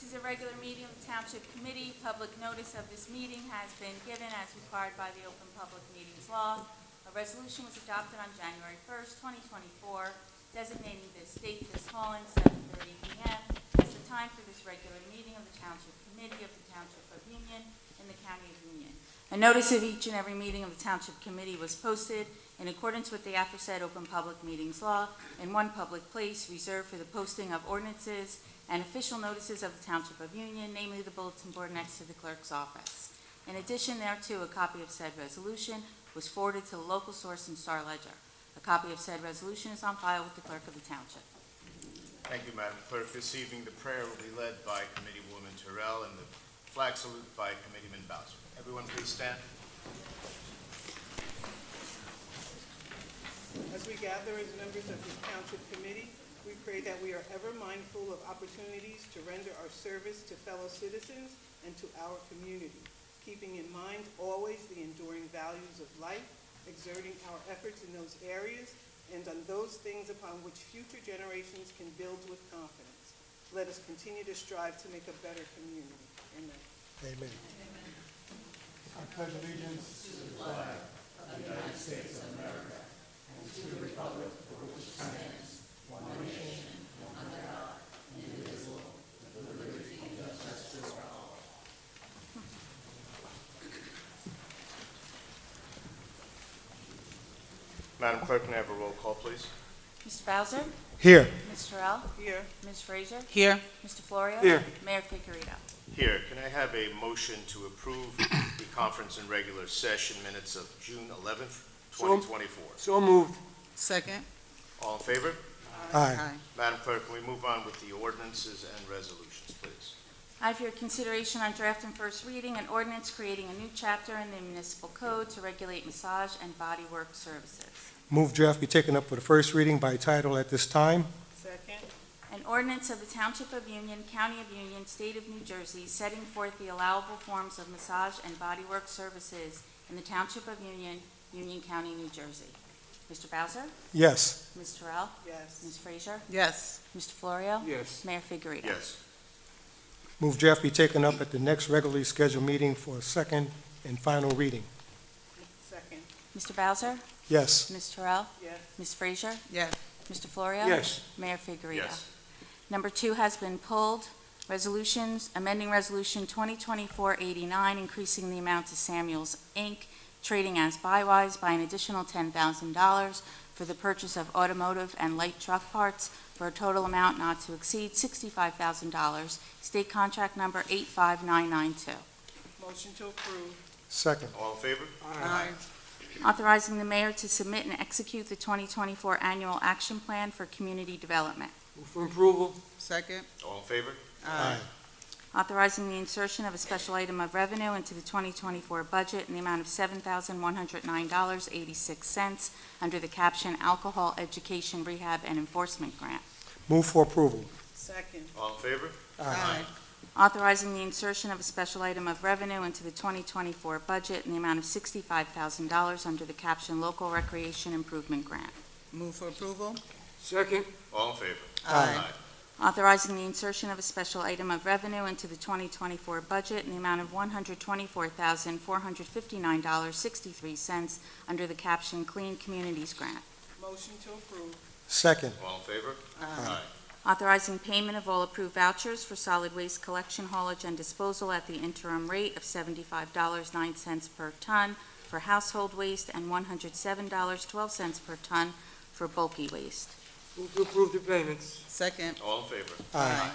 This is a regular meeting of the Township Committee. Public notice of this meeting has been given as required by the Open Public Meetings Law. A resolution was adopted on January 1st, 2024, designating this date, this hall, 7:30 p.m. as the time for this regular meeting of the Township Committee of the Township of Union in the County of Union. A notice of each and every meeting of the Township Committee was posted in accordance with the aforesaid Open Public Meetings Law in one public place reserved for the posting of ordinances and official notices of the Township of Union, namely the bulletin board next to the clerk's office. In addition thereto, a copy of said resolution was forwarded to the local source in Star Ledger. A copy of said resolution is on file with the clerk of the Township. Thank you, Madam Clerk. This evening, the prayer will be led by Committeewoman Terrell and the flag salute by Committeeman Bowser. Everyone please stand. As we gather as members of this Township Committee, we pray that we are ever mindful of opportunities to render our service to fellow citizens and to our community, keeping in mind always the enduring values of life, exerting our efforts in those areas and on those things upon which future generations can build with confidence. Let us continue to strive to make a better community. Amen. Amen. I pledge allegiance to the flag of the United States of America and to the republic for which it stands, one nation, under God, indivisible, with liberty and justice for all. Madam Clerk, can I have a roll call, please? Mr. Bowser? Here. Ms. Terrell? Here. Ms. Frazier? Here. Mr. Florio? Here. Mayor Figueredo? Here. Can I have a motion to approve the conference and regular session minutes of June 11th, 2024? So moved. Second. All in favor? Aye. Madam Clerk, can we move on with the ordinances and resolutions, please? I have for your consideration on draft and first reading an ordinance creating a new chapter in the municipal code to regulate massage and body work services. Move draft be taken up for the first reading by title at this time. Second. An ordinance of the Township of Union, County of Union, State of New Jersey, setting forth the allowable forms of massage and body work services in the Township of Union, Union County, New Jersey. Mr. Bowser? Yes. Ms. Terrell? Yes. Ms. Frazier? Yes. Mr. Florio? Yes. Mayor Figueredo? Yes. Move draft be taken up at the next regularly scheduled meeting for a second and final reading. Second. Mr. Bowser? Yes. Ms. Terrell? Yes. Ms. Frazier? Yes. Mr. Florio? Yes. Mayor Figueredo? Yes. Number 2 has been pulled. Resolutions, amending Resolution 2024-89, increasing the amount to Samuels, Inc., trading as Bywise by an additional $10,000 for the purchase of automotive and light truck parts for a total amount not to exceed $65,000, state contract number 85992. Motion to approve. Second. All in favor? Aye. Authorizing the mayor to submit and execute the 2024 Annual Action Plan for Community Development. Move for approval. Second. All in favor? Aye. Authorizing the insertion of a special item of revenue into the 2024 budget in the amount of $7,109.86 under the caption Alcohol Education Rehab and Enforcement Grant. Move for approval. Second. All in favor? Aye. Authorizing the insertion of a special item of revenue into the 2024 budget in the amount of $65,000 under the caption Local Recreation Improvement Grant. Move for approval. Second. All in favor? Aye. Authorizing the insertion of a special item of revenue into the 2024 budget in the amount of $124,459.63 under the caption Clean Communities Grant. Motion to approve. Second. All in favor? Aye. Authorizing payment of all approved vouchers for solid waste collection, haulage, and disposal at the interim rate of $75.09 per ton for household waste and $107.12 per ton for bulky waste. Move to approve the payments. Second. All in favor? Aye.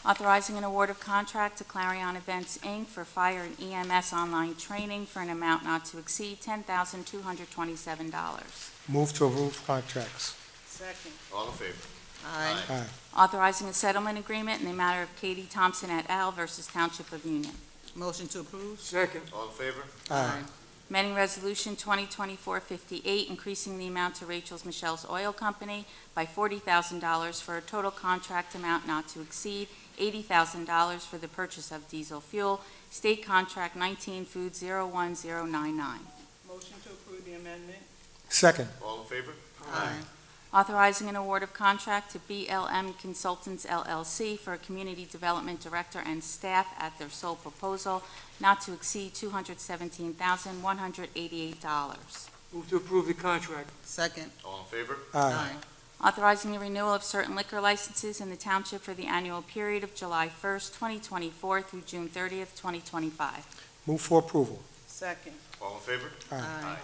Authorizing an award of contract to Clarion Events, Inc. for fire and EMS online training for an amount not to exceed $10,227. Move to approve contracts. Second. All in favor? Aye. Aye. Authorizing a settlement agreement in the matter of Katie Thompson et al. Versus Township of Union. Motion to approve. Second. All in favor? Aye. Amending Resolution 2024-58, increasing the amount to Rachel's Michelle's Oil Company by $40,000 for a total contract amount not to exceed $80,000 for the purchase of diesel fuel, State Contract 19 Food 01099. Motion to approve the amendment. Second. All in favor? Aye. authorizing an award of contract to BLM Consultants LLC for a Community Development Director and staff at their sole proposal, not to exceed $217,188. Move to approve the contract. Second. All in favor? Aye. Authorizing the renewal of certain liquor licenses in the township for the annual period of July 1st, 2024 through June 30th, 2025. Move for approval. Second. All in favor? Aye.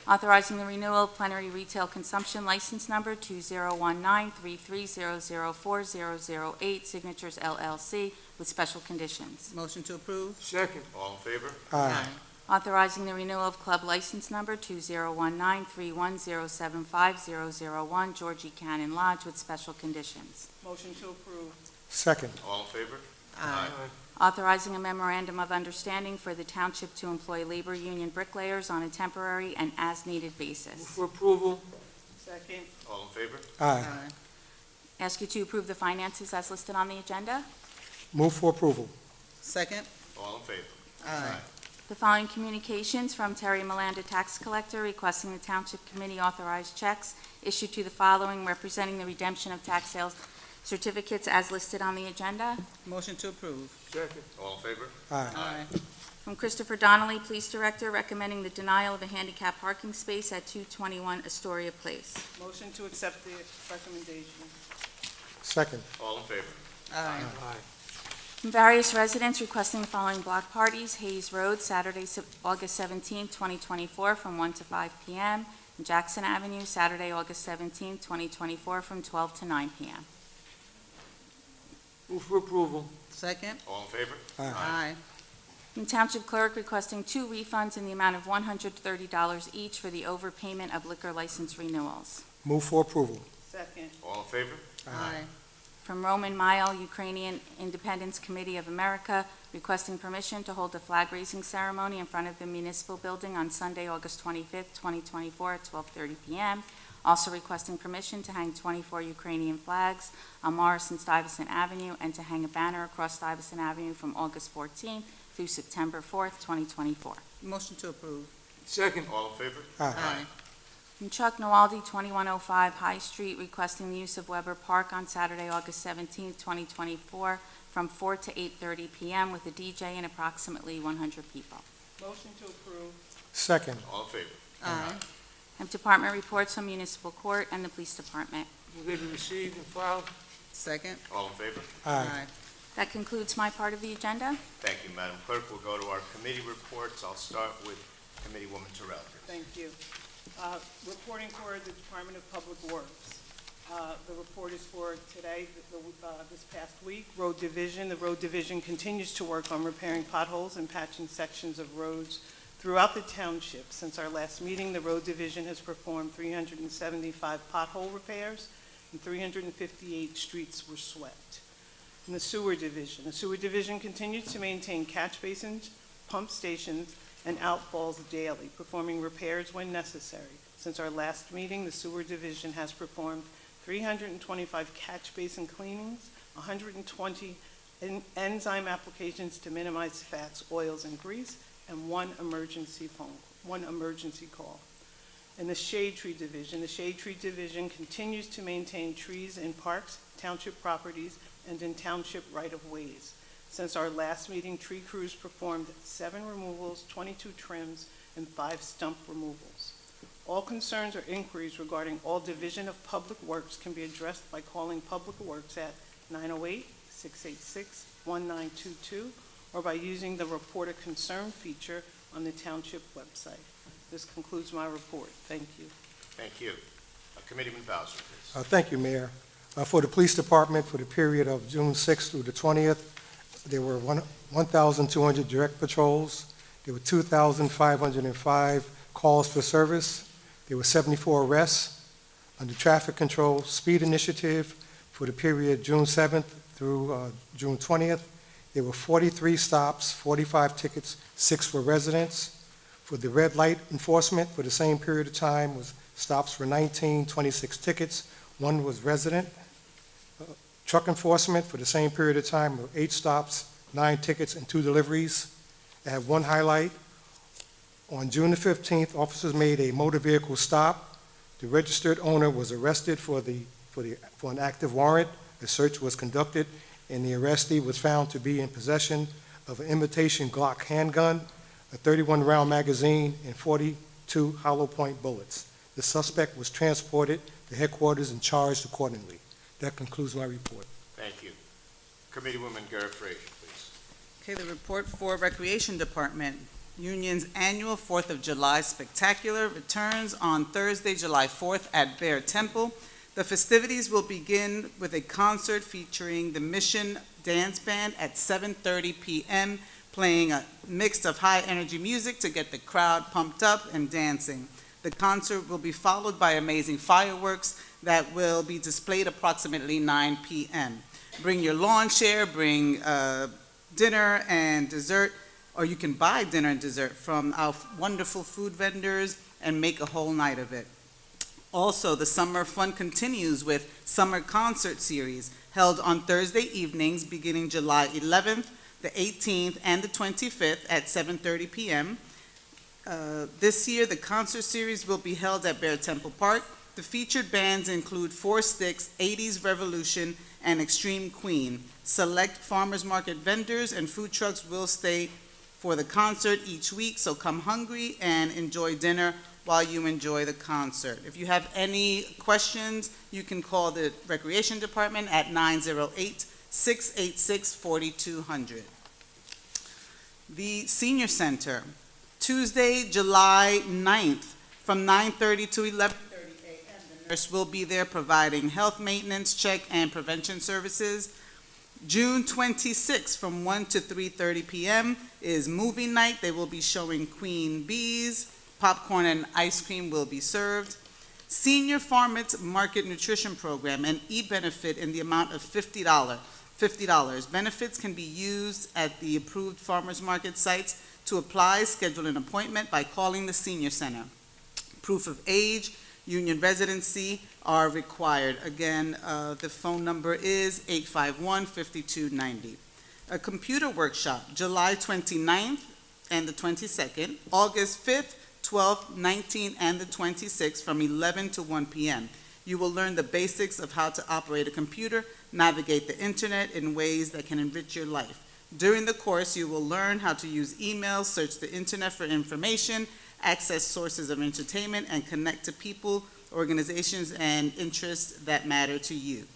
Authorizing the renewal of plenary retail consumption license number 2019-33004008, Signatures LLC, with special conditions. Motion to approve. Second. All in favor? Aye. Authorizing the renewal of club license number 2019-31075001, Georgie Cannon Lodge, with special conditions. Motion to approve. Second. All in favor? Aye. Authorizing a memorandum of understanding for the township to employ labor union bricklayers on a temporary and as-needed Move basis. for approval. Second. All in favor? Aye. Ask you to approve the finances as listed on the agenda. Move for approval. Second. All in favor? Aye. The following communications from Terry Milanda, Tax Collector, requesting the Township Committee authorize checks issued to the following representing the redemption of tax sales certificates as listed on the agenda. Motion to approve. Second. All in favor? Aye. Aye. From Christopher Donnelly, Police Director, recommending the denial of a handicap parking space at 221 Astoria Place. Motion to accept the recommendation. Second. All in favor? Aye. Aye. From various residents requesting the following block parties: Hayes Road, Saturday, August 17, 2024, from 1 to 5 p.m., and Jackson Avenue, Saturday, August 17, 2024, from 12 to 9 p.m. Move for approval. Second. All in favor? Aye. From Township Clerk requesting 2 refunds in the amount of $130 each for the overpayment of liquor license renewals. Move for approval. Second. All in favor? Aye. From Roman Mile, Ukrainian Independence Committee of America, requesting permission to hold a flag-raising ceremony in front of the municipal building on Sunday, August 25th, 2024, at 12:30 p.m. Also requesting permission to hang 24 Ukrainian flags on Morrison-Stuyvesant Avenue and to hang a banner across Stuyvesant Avenue from August 14th through September 4th, 2024. Motion to approve. Second. All in favor? Aye. From Chuck Nawaldi, 2105 High Street, requesting the use of Weber Park on Saturday, August 17th, 2024, from 4 to 8:30 p.m. with a DJ and approximately 100 people. Motion to approve. Second. All in favor? Aye. Have department reports from Municipal Court and the Police Department. Move they be received and filed. Second. All in favor? Aye. That concludes my part of the agenda. Thank you, Madam Clerk. We'll go to our committee reports. I'll start with Committeewoman Terrell. Thank you. Reporting for the Department of Public Works. The report is for today, this past week. Road Division. The Road Division continues to work on repairing potholes and patching sections of roads throughout the township. Since our last meeting, the Road Division has performed 375 pothole repairs and 358 streets were swept. In the Sewer Division continues to maintain catch basins, pump stations, and outfalls daily, performing repairs when necessary. Since our last meeting, the Sewer Division has performed 325 catch basin cleanings, 120 enzyme applications to minimize fats, oils, and grease, and one emergency call. In the Shade Tree Division continues to maintain trees in parks, township properties, and in township right-of-ways. Since our last meeting, tree crews performed 7 removals, 22 trims, and 5 stump removals. All concerns or inquiries regarding all Division of Public Works can be addressed by calling Public Works at 908-686-1922 or by using the Report a Concern feature on the Township website. This concludes my report. Thank you. Thank you. Committeeman Bowser, please. Thank you, Mayor. For the Police Department, for the period of June 6th through the 20th, there were 1,200 direct patrols. There were 2,505 calls for service. There were 74 arrests. Under traffic control, speed initiative, for the period June 7th through June 20th, there were 43 stops, 45 tickets, 6 for residents. For the red light enforcement, for the same period of time, was stops for 19, 26 tickets, 1 was resident. Truck enforcement, for the same period of time, were 8 stops, 9 tickets, and 2 deliveries. I have one highlight. On June the 15th, officers made a motor vehicle stop The registered owner was arrested for an active warrant. A search was conducted, and the arrestee was found to be in possession of an imitation Glock handgun, a 31-round magazine, and 42 hollow point bullets. The suspect was transported to headquarters and charged accordingly. That concludes my report. Thank you. Committeewoman Garrett Frazier, please. Okay, the report for Recreation Department. Union's annual 4th of July Spectacular returns on Thursday, July 4th at Bear Temple. The festivities will begin with a concert featuring the Mission Dance Band at 7:30 p.m., playing a mix of high-energy music to get the crowd pumped up and dancing. The concert will be followed by amazing fireworks that will be displayed approximately 9 p.m. Bring your lawn chair, bring dinner and dessert, or you can buy dinner and dessert from our wonderful food vendors and make a whole night of it. Also, the summer fun continues with Summer Concert Series held on Thursday evenings beginning July 11th, the 18th, and the 25th at 7:30 p.m. This year, the concert series will be held at Bear Temple Park. The featured bands include Four Sticks, 80s Revolution, and Extreme Queen. Select farmers market vendors and food trucks will stay for the concert each week, so come hungry and enjoy dinner while you enjoy the concert. If you have any questions, you can call the Recreation Department at 908-686-4200. The Senior Center, Tuesday, July 9th, from 9:30 to 11:30 a.m. The nurse will be there providing health maintenance, check, and prevention services. June 26th, from 1 to 3:30 p.m. is movie night. They will be showing Queen Bees. Popcorn and ice cream will be served. Senior Farmers Market Nutrition Program, an e-benefit in the amount of $50. Benefits can be used at the approved farmers market sites. To apply, schedule an appointment by calling the Senior Center. Proof of age, union residency are required. Again, the phone number is 851-5290. A computer workshop, July 29th and the 22nd, August 5th, 12th, 19th, and the 26th from 11 to 1 p.m. You will learn the basics of how to operate a computer, navigate the internet in ways that can enrich your life. During the course, you will learn how to use email, search the internet for information, access sources of entertainment, and connect to people, organizations, and interests that matter to you.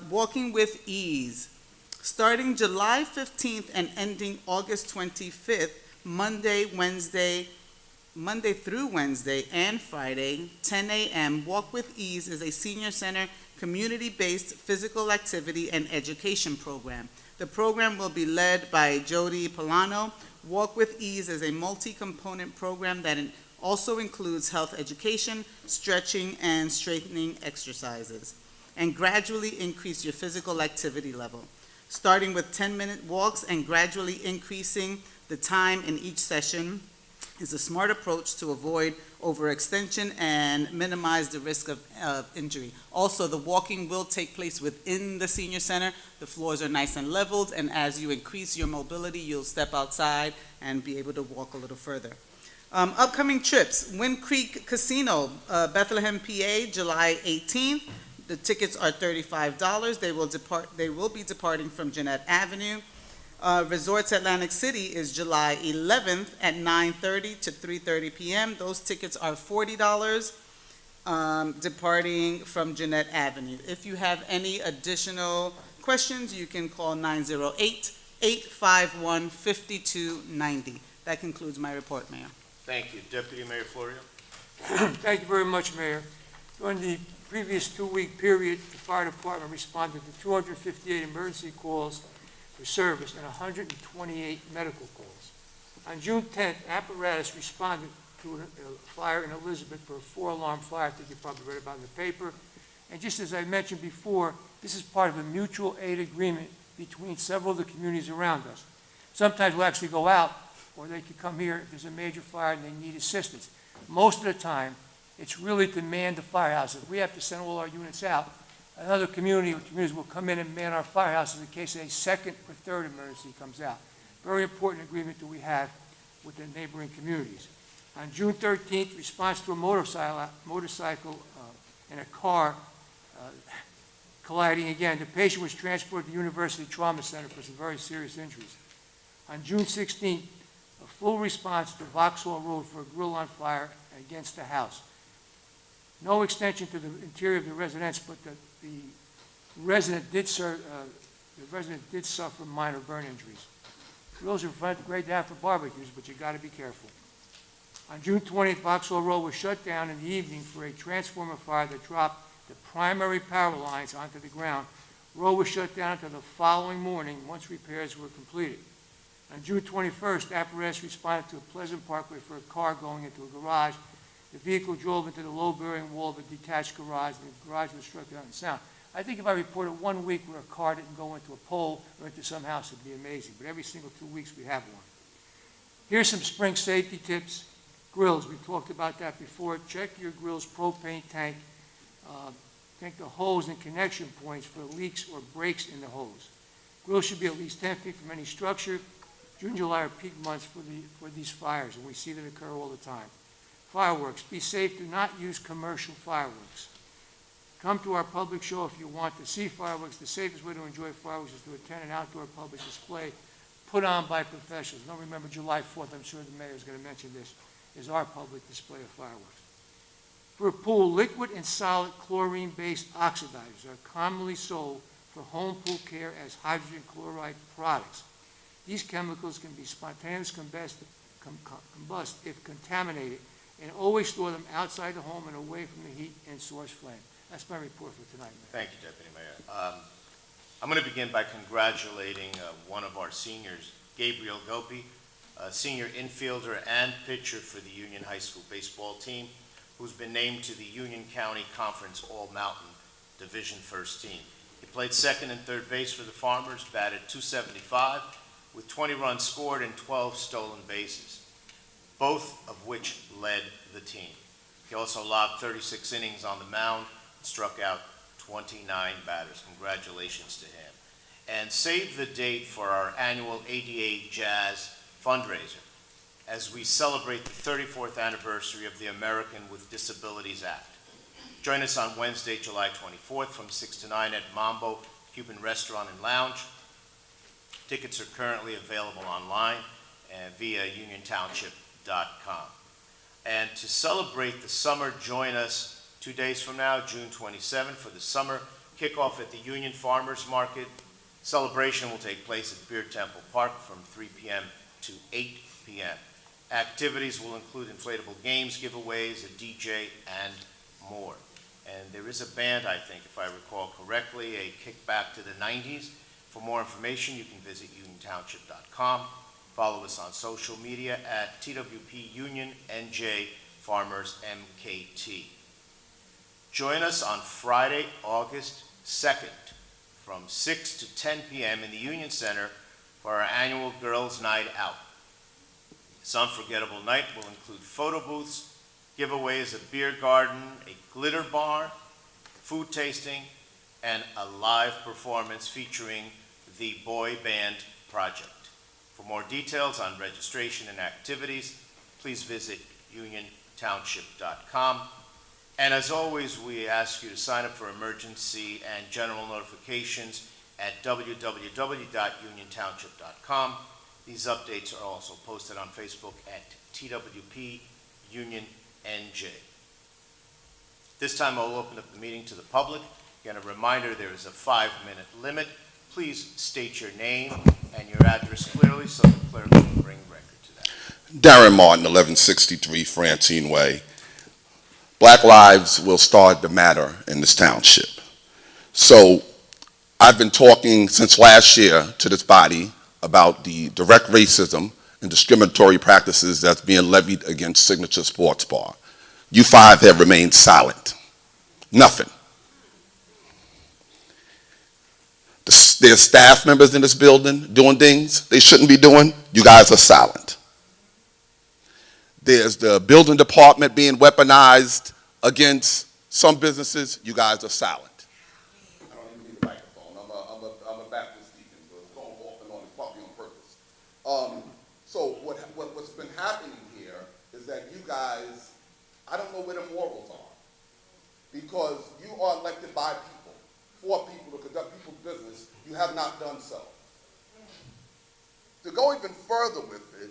Walking with Ease. Starting July 15th and ending August 25th, Monday through Wednesday and Friday, 10 a.m., Walk with Ease is a senior center community-based physical activity and education program. The program will be led by Jody Polano. Walk with Ease is a multi-component program that also includes health education, stretching, and straightening exercises, and gradually increase your physical activity level, starting with 10-minute walks and gradually increasing the time in each session is a smart approach to avoid overextension and minimize the risk of injury. Also, the walking will take place within the senior center. The floors are nice and leveled, and as you increase your mobility, you'll step outside and be able to walk a little further. Upcoming trips, Wind Creek Casino, Bethlehem, PA, July 18th. The tickets are $35. They will be departing from Jeanette Avenue. Resorts Atlantic City is July 11th at 9:30 to 3:30 p.m. Those tickets are $40, departing from Jeanette Avenue. If you have any additional questions, you can call 908-851-5290. That concludes my report, Mayor. Thank you. Deputy Mayor Florio. Thank you very much, Mayor. During the previous two-week period, the fire department responded to 258 emergency calls for service and 128 medical calls. On June 10th, apparatus responded to a fire in Elizabeth for a 4-alarm fire. I think you probably read about it in the paper. And just as I mentioned before, this is part of a mutual aid agreement between several of the communities around us. Sometimes we'll actually go out, or they could come here if there's a major fire and they need assistance. Most of the time, it's really to man the firehouse. If we have to send all our units out, another community or communities will come in and man our firehouses in case a second or third emergency comes out. Very important agreement that we have with the neighboring communities. On June 13th, response to a motorcycle and a car colliding again. The patient was transported to the University Trauma Center for some very serious injuries. On June 16th, a full response to Vauxhall Road for a grill on fire against the house. No extension to the interior of the residence, but the resident did suffer minor burn injuries. Grills are great to have for barbecues, but you got to be careful. On June 20th, Vauxhall Road was shut down in the evening for a transformer fire that dropped the primary power lines onto the ground. Road was shut down until the following morning once repairs were completed. On June 21st, apparatus responded to a Pleasant Parkway for a car going into a garage. The vehicle drove into the low-bearing wall of a detached garage, and the garage was struck out in sound. I think if I reported 1 week where a car didn't go into a pole or into some house, it'd be amazing. But every single 2 weeks we have one. Here's some spring safety tips. Grills, we've talked about that before. Check your grill's propane tank. Check the hose and connection points for leaks or breaks in the hose. Grills should be at least 10 feet from any structure. June, July are peak months for these fires, and we see them occur all the time. Fireworks, be safe. Do not use commercial fireworks. Come to our public show if you want to see fireworks. The safest way to enjoy fireworks is to attend an outdoor public display put on by professionals. Don't remember July 4th, I'm sure the mayor is going to mention this, is our public display of fireworks. For a pool, liquid and solid chlorine-based oxidizers are commonly sold for home pool care as hydrogen chloride products. These chemicals can be spontaneously combust if contaminated, and always store them outside the home and away from the heat and source flame. That's my report for tonight, Mayor. Thank you, Deputy Mayor. I'm going to begin by congratulating one of our seniors, Gabriel Gopi, a senior infielder and pitcher for the Union High School baseball team, who's been named to the Union County Conference All-Mountain Division First Team. He played second and third base for the Farmers, batted .275, with 20 runs scored and 12 stolen bases, both of which led the team. He also logged 36 innings on the mound, struck out 29 batters. Congratulations to him. And save the date for our annual ADA Jazz fundraiser as we celebrate the 34th anniversary of the American with Disabilities Act. Join us on Wednesday, July 24th from 6 to 9 at Mambo Cuban Restaurant and Lounge. Tickets are currently available online and via uniontownship.com. And to celebrate the summer, join us 2 days from now, June 27th, for the summer kickoff at the Union Farmers Market. Celebration will take place at Beer Temple Park from 3 p.m. to 8 p.m. Activities will include inflatable games, giveaways, a DJ, and more. And there is a band, I think, if I recall correctly, a kickback to the 90s. For more information, you can visit uniontownship.com. Follow us on social media at TWP Union NJ Farmers MKT. Join us on Friday, August 2nd from 6 to 10 p.m. in the Union Center for our annual Girls' Night Out. This unforgettable night will include photo booths, giveaways, a beer garden, a glitter bar, food tasting, and a live performance featuring the Boy Band Project. For more details on registration and activities, please visit uniontownship.com. And as always, we ask you to sign up for emergency and general notifications at www.uniontownship.com. These updates are also posted on Facebook at TWP Union NJ. This time I'll open up the meeting to the public. Again, a reminder, there is a 5-minute limit. Please state your name and your address clearly so the clerk can bring record to that. Darren Martin, 1163 Francine Way. Black lives will start to matter in this township. So I've been talking since last year to this body about the direct racism and discriminatory practices that's being levied against Signature Sports Bar. You five have remained silent. Nothing. There's staff members in this building doing things they shouldn't be doing. You guys are silent. There's the building department being weaponized against some businesses. You guys are silent. I don't even need a microphone. I'm a Baptist deacon, but it's going off and on. It's probably on purpose. So what's been happening here is is that you guys, I don't know where the morals are. Because you are elected by people, for people to conduct people's business, you have not done so. To go even further with it,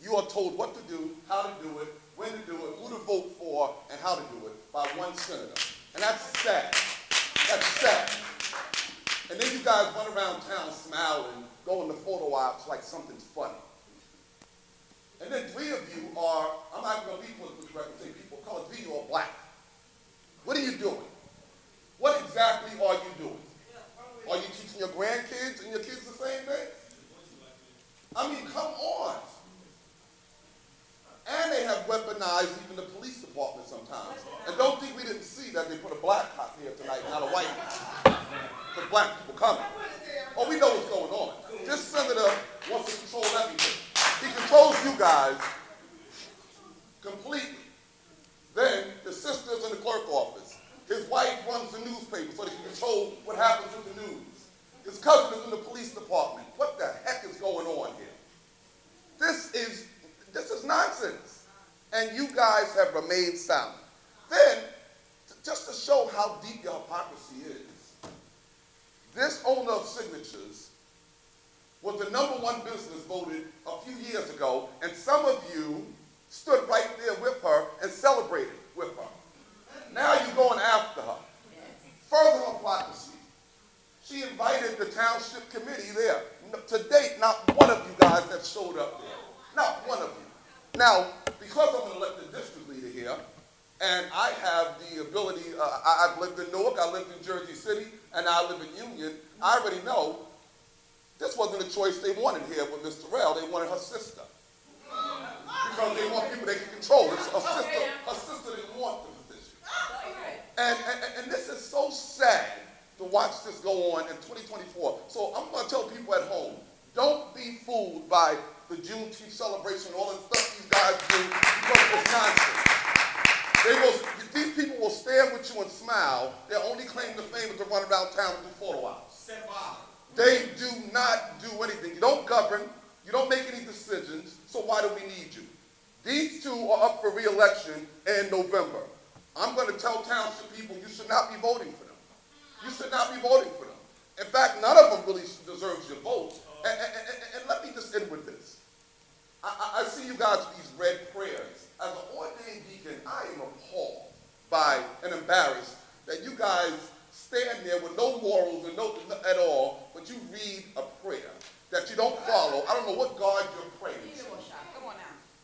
you are told what to do, how to do it, when to do it, who to vote for, and how to do it by one senator. And that's sad. That's sad. And then you guys run around town smiling, go into photo ops like something's funny. And then three of you are, I'm not going to be politically correct and say people of color, three of you are black. What are you doing? What exactly are you doing? Are you teaching your grandkids and your kids the same thing? I mean, come on. And they have weaponized even the police department sometimes. And don't think we didn't see that they put a black cop here tonight, not a white one. Because black people coming. Oh, we know what's going on. This senator wants to control everything. He controls you guys completely. Then the sister's in the clerk office. His wife runs the newspaper so they can control what happens with the news. His cousin is in the police department. What the heck is going on here? This is nonsense. And you guys have remained silent. Then, just to show how deep your hypocrisy is, this owner of signatures was the #1 business voted a few years ago, and some of you stood right there with her and celebrated with her. Now you're going after her. Further hypocrisy. She invited the Township Committee there. To date, not one of you guys have showed up there. Not one of you. Now, because I'm an elected district leader here, and I have the ability, I've lived in Newark, I lived in Jersey City, and I live in Union, I already know this wasn't a choice they wanted here with Ms. Terrell. They wanted her sister. Because they want people they can control. It's her sister didn't want the position. And this is so sad to watch this go on in 2024. So I'm going to tell people at home, don't be fooled by the Juneteenth celebration, all the stuff these guys do, because it's nonsense. These people will stare with you and smile. Their only claim to fame is to run around town and do photo ops. They do not do anything. You don't govern. You don't make any decisions. So why do we need you? These two are up for re-election in November. I'm going to tell township people you should not be voting for them. You should not be voting for them. In fact, none of them really deserves your vote. And let me just end with this. I see you guys with these red prayers. As an ordained deacon, I am appalled by and embarrassed that you guys stand there with no morals and no at all, but you read a prayer that you don't follow. I don't know what God you're praying to.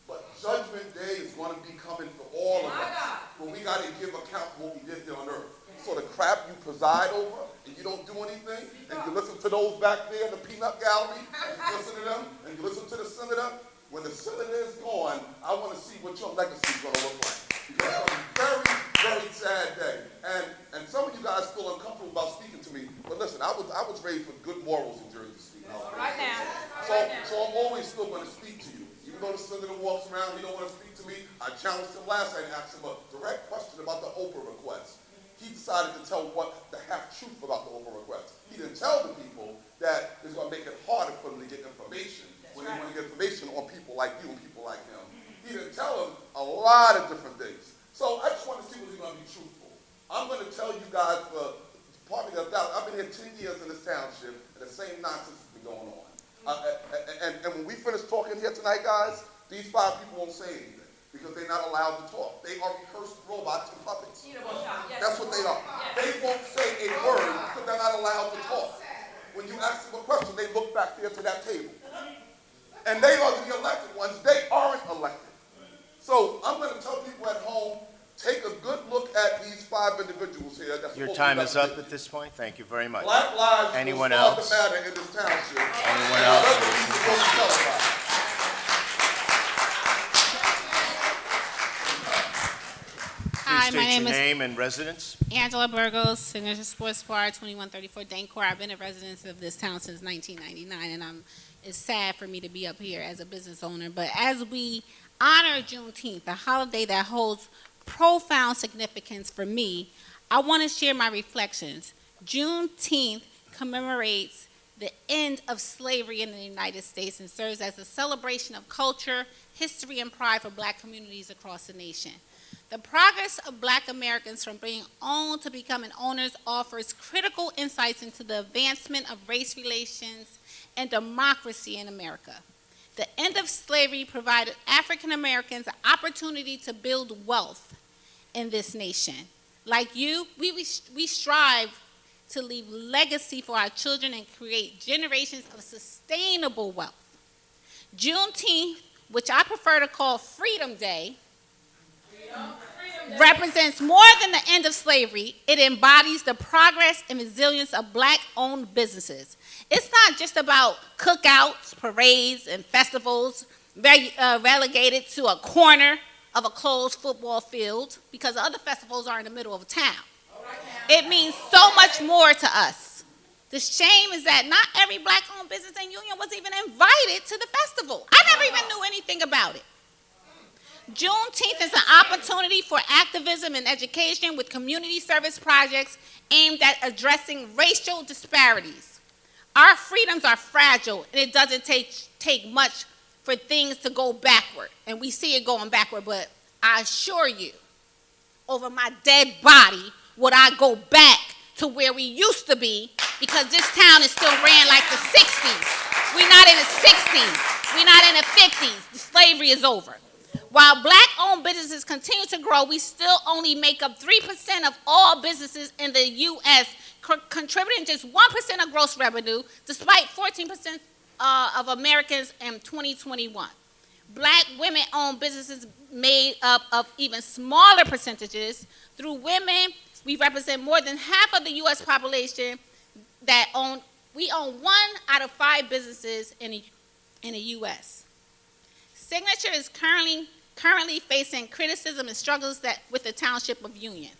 But Judgment Day is going to be coming for all of us. But we got to give account for what we did here on earth. So the crap you preside over and you don't do anything, and you listen to those back there in the peanut gallery, and you listen to them, and you listen to the senator. When the senator is gone, I want to see what your legacy is going to look like. Because it's a very, very sad day. And some of you guys feel uncomfortable about speaking to me. But listen, I was raised with good morals in Jersey City. Right now. So I'm always still going to speak to you. Even though the senator walks around, he don't want to speak to me. I challenged him last night and asked him a direct question about the Oprah request. He decided to tell the half-truth about the Oprah request. He didn't tell the people that it's going to make it harder for them to get information when they want to get information on people like you and people like him. He didn't tell them a lot of different things. So I just want to see was he going to be truthful. I'm going to tell you guys I've been here 10 years in this township, and the same nonsense has been going on. And when we finish talking here tonight, guys, these 5 people won't say anything because they're not allowed to talk. They are rehearsed robots and puppets. That's what they are. They won't say a word because they're not allowed to talk. When you ask them a question, they look back there to that table. And they are the elected ones. They aren't elected. So I'm going to tell people at home, take a good look at these 5 individuals here. Your time is up at this point. Thank you very much. Black lives Anyone will solve else? the matter in this township. Anyone else? Hi, Please my state name your is name and residence. Angela Burgos, Signature Sports Bar, 2134 Dancor. I've been a resident of this town since 1999, and it's sad for me to be up here as a business owner. But as we honor Juneteenth, a holiday that holds profound significance for me, I want to share my reflections. Juneteenth commemorates the end of slavery in the United States and serves as a celebration of culture, history and pride for Black communities across the nation. The progress of Black Americans from being owned to becoming owners offers critical insights into the advancement of race relations and democracy in America. The end of slavery provided African Americans an opportunity to build wealth in this nation. Like you, we strive to leave legacy for our children and create generations of sustainable wealth. Juneteenth, which I prefer to call Freedom Day, represents more than the end of slavery. It embodies the progress and resilience of Black-owned businesses. It's not just about cookouts, parades, and festivals relegated to a corner of a closed football field because other festivals are in the middle of town. It means so much more to us. The shame is that not every Black-owned business and union was even invited to the festival. I never even knew anything about it. Juneteenth is an opportunity for activism and education with community service projects aimed at addressing racial disparities. Our freedoms are fragile, and it doesn't take much for things to go backward. And we see it going backward, but I assure you, over my dead body, would I go back to where we used to be, because this town is still ran like the 60s. We're not in the 60s. We're not in the 50s. The slavery is over. While Black-owned businesses continue to grow, we still only make up 3% of all businesses in the U.S., contributing just 1% of gross revenue, despite 14% of Americans in 2021. Black women-owned businesses made up of even smaller percentages. Through women, we represent more than half of the U.S. population we own 1 out of 5 businesses in the U.S. Signature is currently facing criticism and struggles with the Township of Union.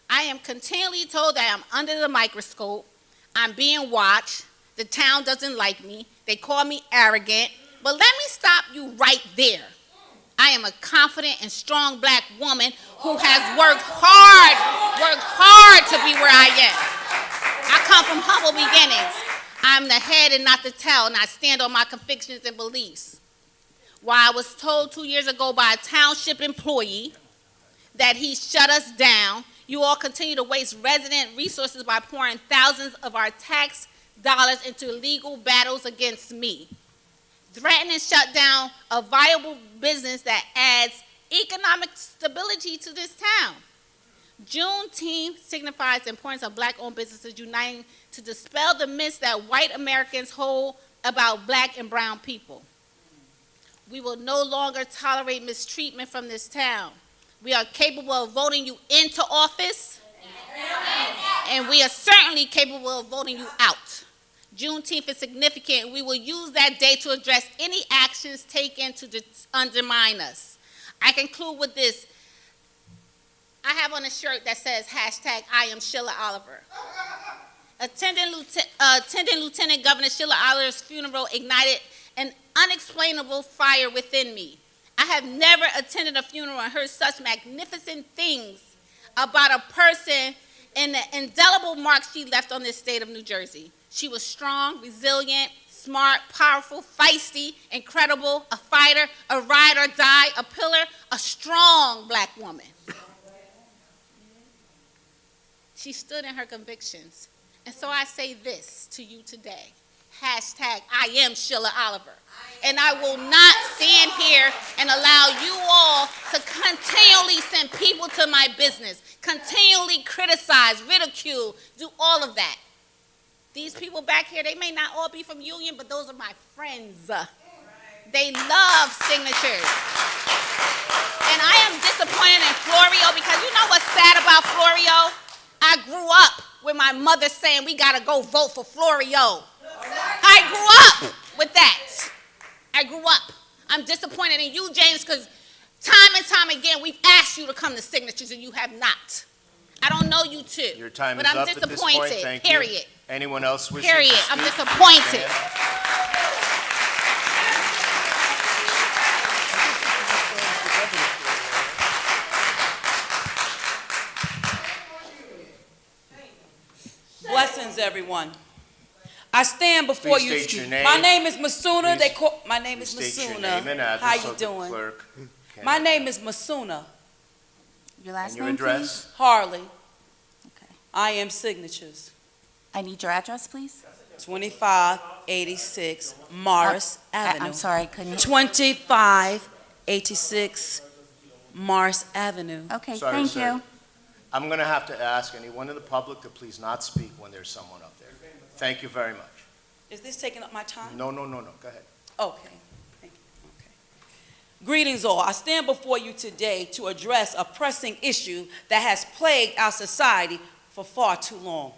I am continually told that I'm under the microscope, I'm being watched, the town doesn't like me, they call me arrogant, but let me stop you right there. I am a confident and strong Black woman who has worked hard to be where I am. I come from humble beginnings. I'm the head and not the tail, and I stand on my convictions and beliefs. While I was told 2 years ago by a township employee that he shut us down, you all continue to waste resident resources by pouring thousands of our tax dollars into legal battles against me. Threaten and shut down a viable business that adds economic stability to this town. Juneteenth signifies the importance of Black-owned businesses uniting to dispel the myths that white Americans hold about Black and brown people. We will no longer tolerate mistreatment from this town. We are capable of voting you into office, and we are certainly capable of voting you out. Juneteenth is significant. We will use that day to address any actions taken to undermine us. I conclude with this. I have on a shirt that says #I am Sheila Oliver. Attending Lieutenant Governor Sheila Oliver's funeral ignited an unexplainable fire within me. I have never attended a funeral and heard such magnificent things about a person and the indelible mark she left on this state of New Jersey. She was strong, resilient, smart, powerful, feisty, incredible, a fighter, a ride or die, a pillar, a strong Black woman. She stood in her convictions. And so I say this to you today. #I am Sheila Oliver. And I will not stand here and allow you all to continually send people to my business, continually criticize, ridicule, do all of that. These people back here, they may not all be from Union, but those are my friends. They love signatures. And I am disappointed in Florio because you know what's sad about Florio? I grew up with my mother saying we gotta go vote for Florio. I grew up with that. I grew up. I'm disappointed in you, James, because time and time again we've asked you to come to signatures and you have not. I don't know you too. Your time but is I'm up at this point. disappointed. Thank Period. you. Anyone else wishing Period. to speak? I'm disappointed. Blessings, everyone. I stand before Please you. state your name. My name is Masuna. Please. my name is Please state your Masuna. name and address How so you the doing? clerk can- My name is Masuna Your last And your name, address? Harley. please? Okay. I am Signatures, I need your address, please. 2586 Morris Avenue. I'm sorry, I couldn't. 2586 Morris Avenue. Okay, Sorry, thank sir. you. I'm going to have to ask anyone in the public to please not speak when there's someone up there. Thank you very much. Is this taking up my time? No, go ahead. Okay. Thank you. Okay. Greetings all. I stand before you today to address a pressing issue that has plagued our society for far too long.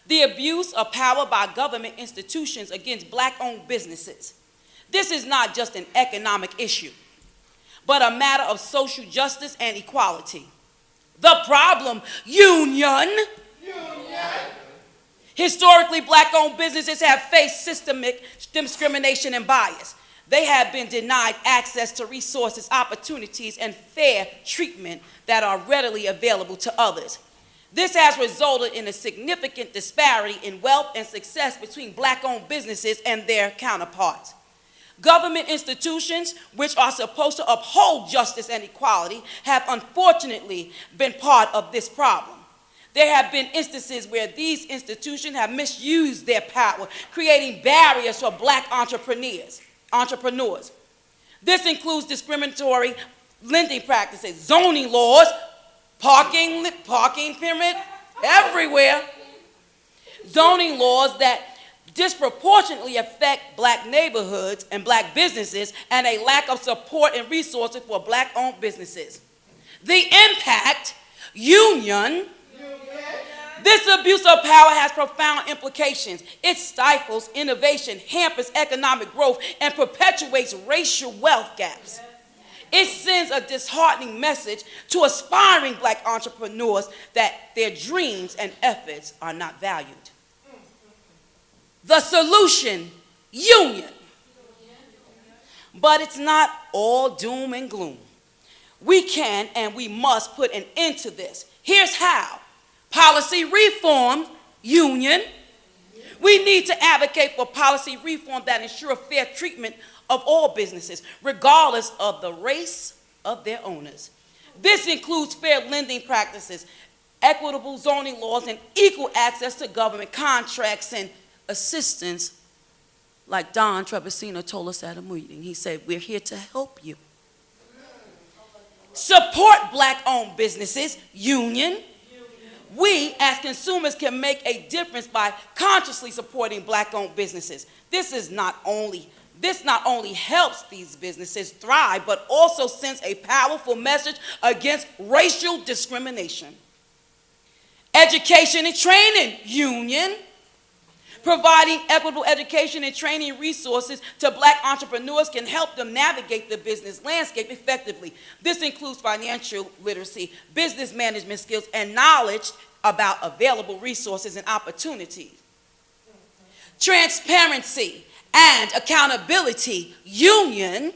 The abuse of power by government institutions against black-owned businesses. This is not just an economic issue, but a matter of social justice and equality. The problem, union. Historically, black-owned businesses have faced systemic discrimination and bias. They have been denied access to resources, opportunities, and fair treatment that are readily available to others. This has resulted in a significant disparity in wealth and success between black-owned businesses and their counterparts. Government institutions, which are supposed to uphold justice and equality, have unfortunately been part of this problem. There have been instances where these institutions have misused their power, creating barriers for black entrepreneurs. This includes discriminatory lending practices, zoning laws, parking permit everywhere, zoning laws that disproportionately affect black neighborhoods and black businesses, and a lack of support and resources for black-owned businesses. The impact, union. This abuse of power has profound implications. It stifles innovation, hampers economic growth, and perpetuates racial wealth gaps. It sends a disheartening message to aspiring black entrepreneurs that their dreams and efforts are not valued. The solution, union. But it's not all doom and gloom. We can and we must put an end to this. Here's how. Policy reform, union. We need to advocate for policy reform that ensure fair treatment of all businesses, regardless of the race of their owners. This includes fair lending practices, equitable zoning laws, and equal access to government contracts and assistance, like Don Trebasino told us at a meeting. He said, we're here to help you. Support black-owned businesses, union. We, as consumers, can make a difference by consciously supporting black-owned businesses. This not only helps these businesses thrive, but also sends a powerful message against racial discrimination. Education and training, union. Providing equitable education and training resources to black entrepreneurs can help them navigate the business landscape effectively. This includes financial literacy, business management skills, and knowledge about available resources and opportunities. Transparency and accountability, union.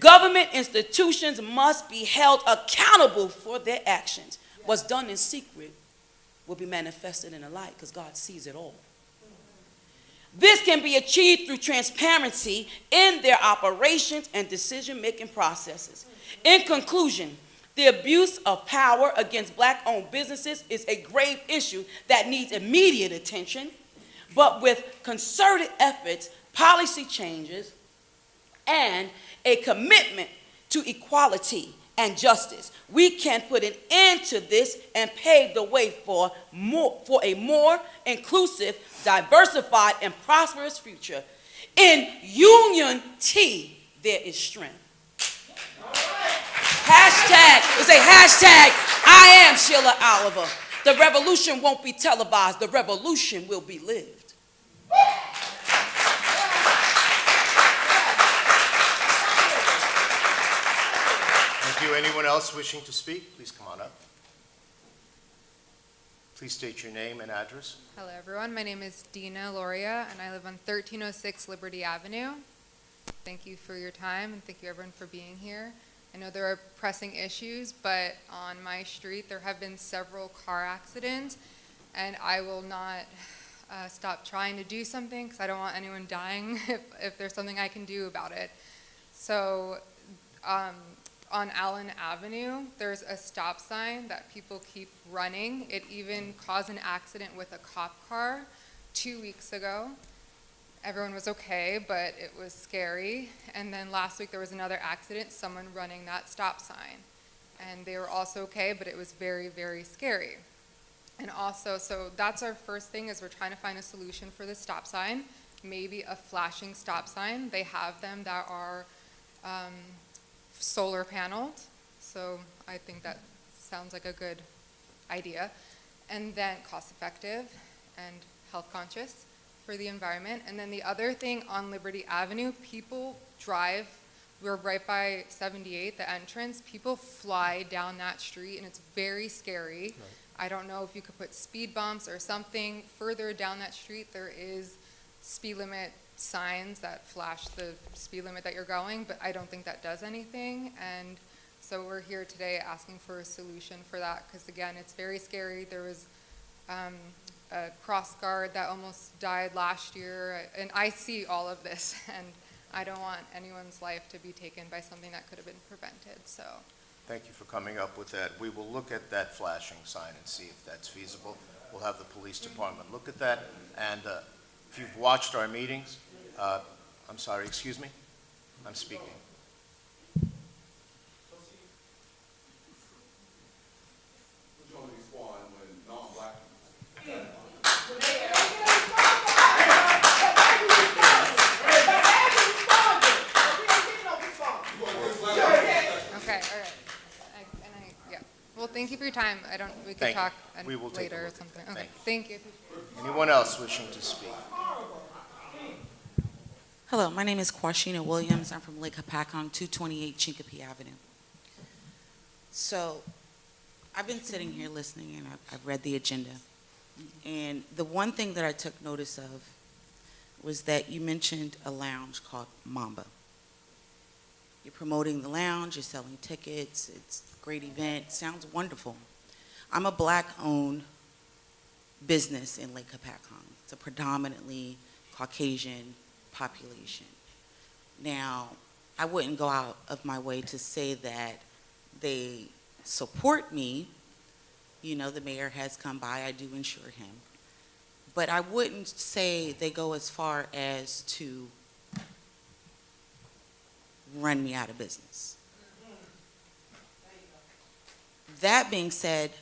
Government institutions must be held accountable for their actions. What's done in secret will be manifested in the light because God sees it all. This can be achieved through transparency in their operations and decision-making processes. In conclusion, the abuse of power against black-owned businesses is a grave issue that needs immediate attention, but with concerted efforts, policy changes, and a commitment to equality and justice, we can put an end to this and pave the way for a more inclusive, diversified, and prosperous future. In unity, there is strength. Hashtag, we say hashtag, I am Sheila Oliver. The revolution won't be televised, the revolution will be lived. Thank you. Anyone else wishing to speak? Please come on up. Please state your name and address. Hello, everyone. My name is Dina Loria, and I live on 1306 Liberty Avenue. Thank you for your time, and thank you, everyone, for being here. I know there are pressing issues, but on my street there have been several car accidents, and I will not stop trying to do something because I don't want anyone dying if there's something I can do about it. So on Allen Avenue, there's a stop sign that people keep running. It even caused an accident with a cop car 2 weeks ago. Everyone was okay, but it was scary. And then last week there was another accident, someone running that stop sign. And they were also okay, but it was very, very scary. And also, so that's our first thing, is we're trying to find a solution for the stop sign, maybe a flashing stop sign. They have them that are solar paneled, so I think that sounds like a good idea. And then cost effective and health conscious for the environment. And then the other thing on Liberty Avenue, people drive, we're right by 78, the entrance, people fly down that street and it's very scary. Right. I don't know if you could put speed bumps or something further down that street. There is speed limit signs that flash the speed limit that you're going, but I don't think that does anything. And so we're here today asking for a solution for that, because again, it's very scary. There was a cross guard that almost died last year, and I see all of this, and I don't want anyone's life to be taken by something that could have been prevented. So Thank you for coming up with that. We will look at that flashing sign and see if that's feasible. We'll have the police department look at that. And if you've watched our meetings, I'm sorry, excuse me? I'm speaking. Well, thank you for your time. We can Thank you. talk We will take a later or look at something. that. Okay, Thank thank you. Anyone else wishing to speak? Hello, my name is Quashina Williams. I'm from Lake Hapakong, 228 Chincope Avenue. So I've been sitting here listening, and I've read the agenda. And the one thing that I took notice of was that you mentioned a lounge called Mamba. You're promoting the lounge, you're selling tickets, it's a great event, sounds wonderful. I'm a Black-owned business in Lake Hapakong. It's a predominantly Caucasian population. Now, I wouldn't go out of my way to say that they support me. You know, the mayor has come by, I do insure him. But I wouldn't say they go as far as to run me out of business. That being said,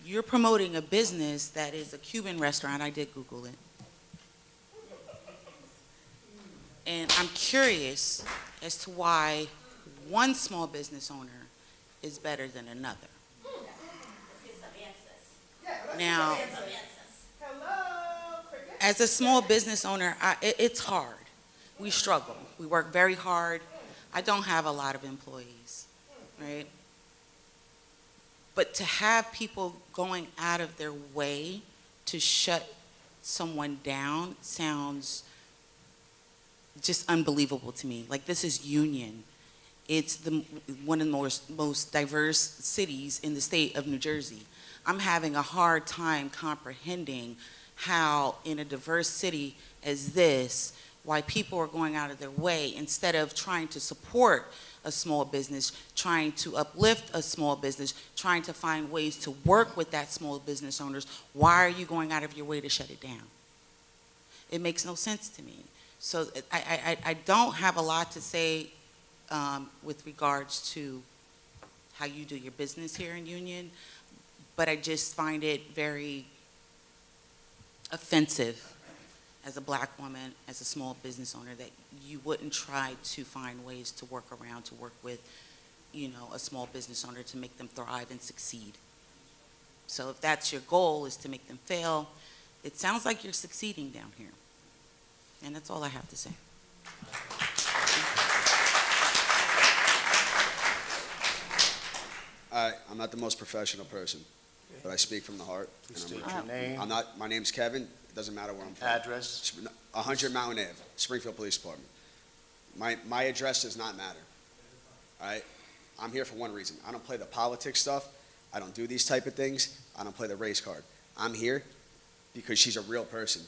you're promoting a business that is a Cuban restaurant. I did Google it. And I'm curious as to why one small business owner is better than another. Now, as a small business owner, it's hard. We struggle. We work very hard. I don't have a lot of employees, right? But to have people going out of their way to shut someone down sounds just unbelievable to me. Like, this is Union. It's one of the most diverse cities in the state of New Jersey. I'm having a hard time comprehending how in a diverse city as this, why people are going out of their way instead of trying to support a small business, trying to uplift a small business, trying to find ways to work with that small business owners. Why are you going out of your way to shut it down? It makes no sense to me. So I don't have a lot to say with regards to how you do your business here in Union, but I just find it very offensive as a Black woman, as a small business owner, that you wouldn't try to find ways to work around, to work with, you know, a small business owner to make them thrive and succeed. So if that's your goal, is to make them fail, it sounds like you're succeeding down here. And that's all I have to say. I'm not the most professional person, but I speak from the heart. Please state your name. My name's Kevin. It doesn't matter where I'm from. Address. 100 Mountain Ave, Springfield Police Department. My address does not matter. All right? I'm here for one reason. I don't play the politics stuff. I don't do these type of things. I don't play the race card. I'm here because she's a real person.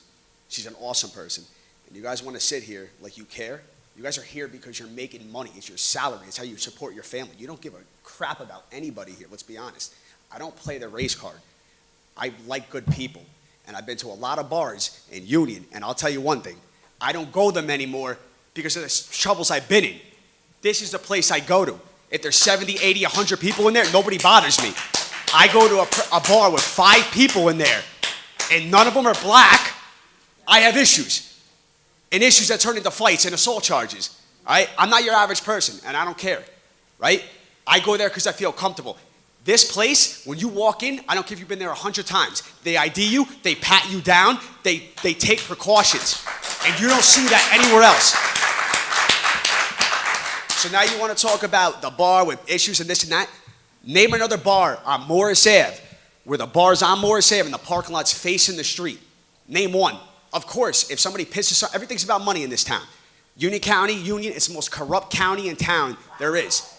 She's an awesome person. And you guys want to sit here like you care? You guys are here because you're making money. It's your salary. It's how you support your family. You don't give a crap about anybody here, let's be honest. I don't play the race card. I like good people. And I've been to a lot of bars in Union, and I'll tell you one thing. I don't go them anymore because of the troubles I've been in. This is the place I go to. If there's 70, 80, 100 people in there, nobody bothers me. I go to a bar with 5 people in there, and none of them are black. I have issues. And issues that turn into fights and assault charges. All right? I'm not your average person, and I don't care. Right? I go there because I feel comfortable. This place, when you walk in, I don't care if you've been there 100 times. They ID you, they pat you down, they take precautions. And you don't see that anywhere else. So now you want to talk about the bar with issues and this and that? Name another bar on Morris Ave, where the bar's on Morris Ave and the parking lot's facing the street. Name one. Of course, if somebody pisses off, everything's about money in this town. Union County, it's the most corrupt county in town there is.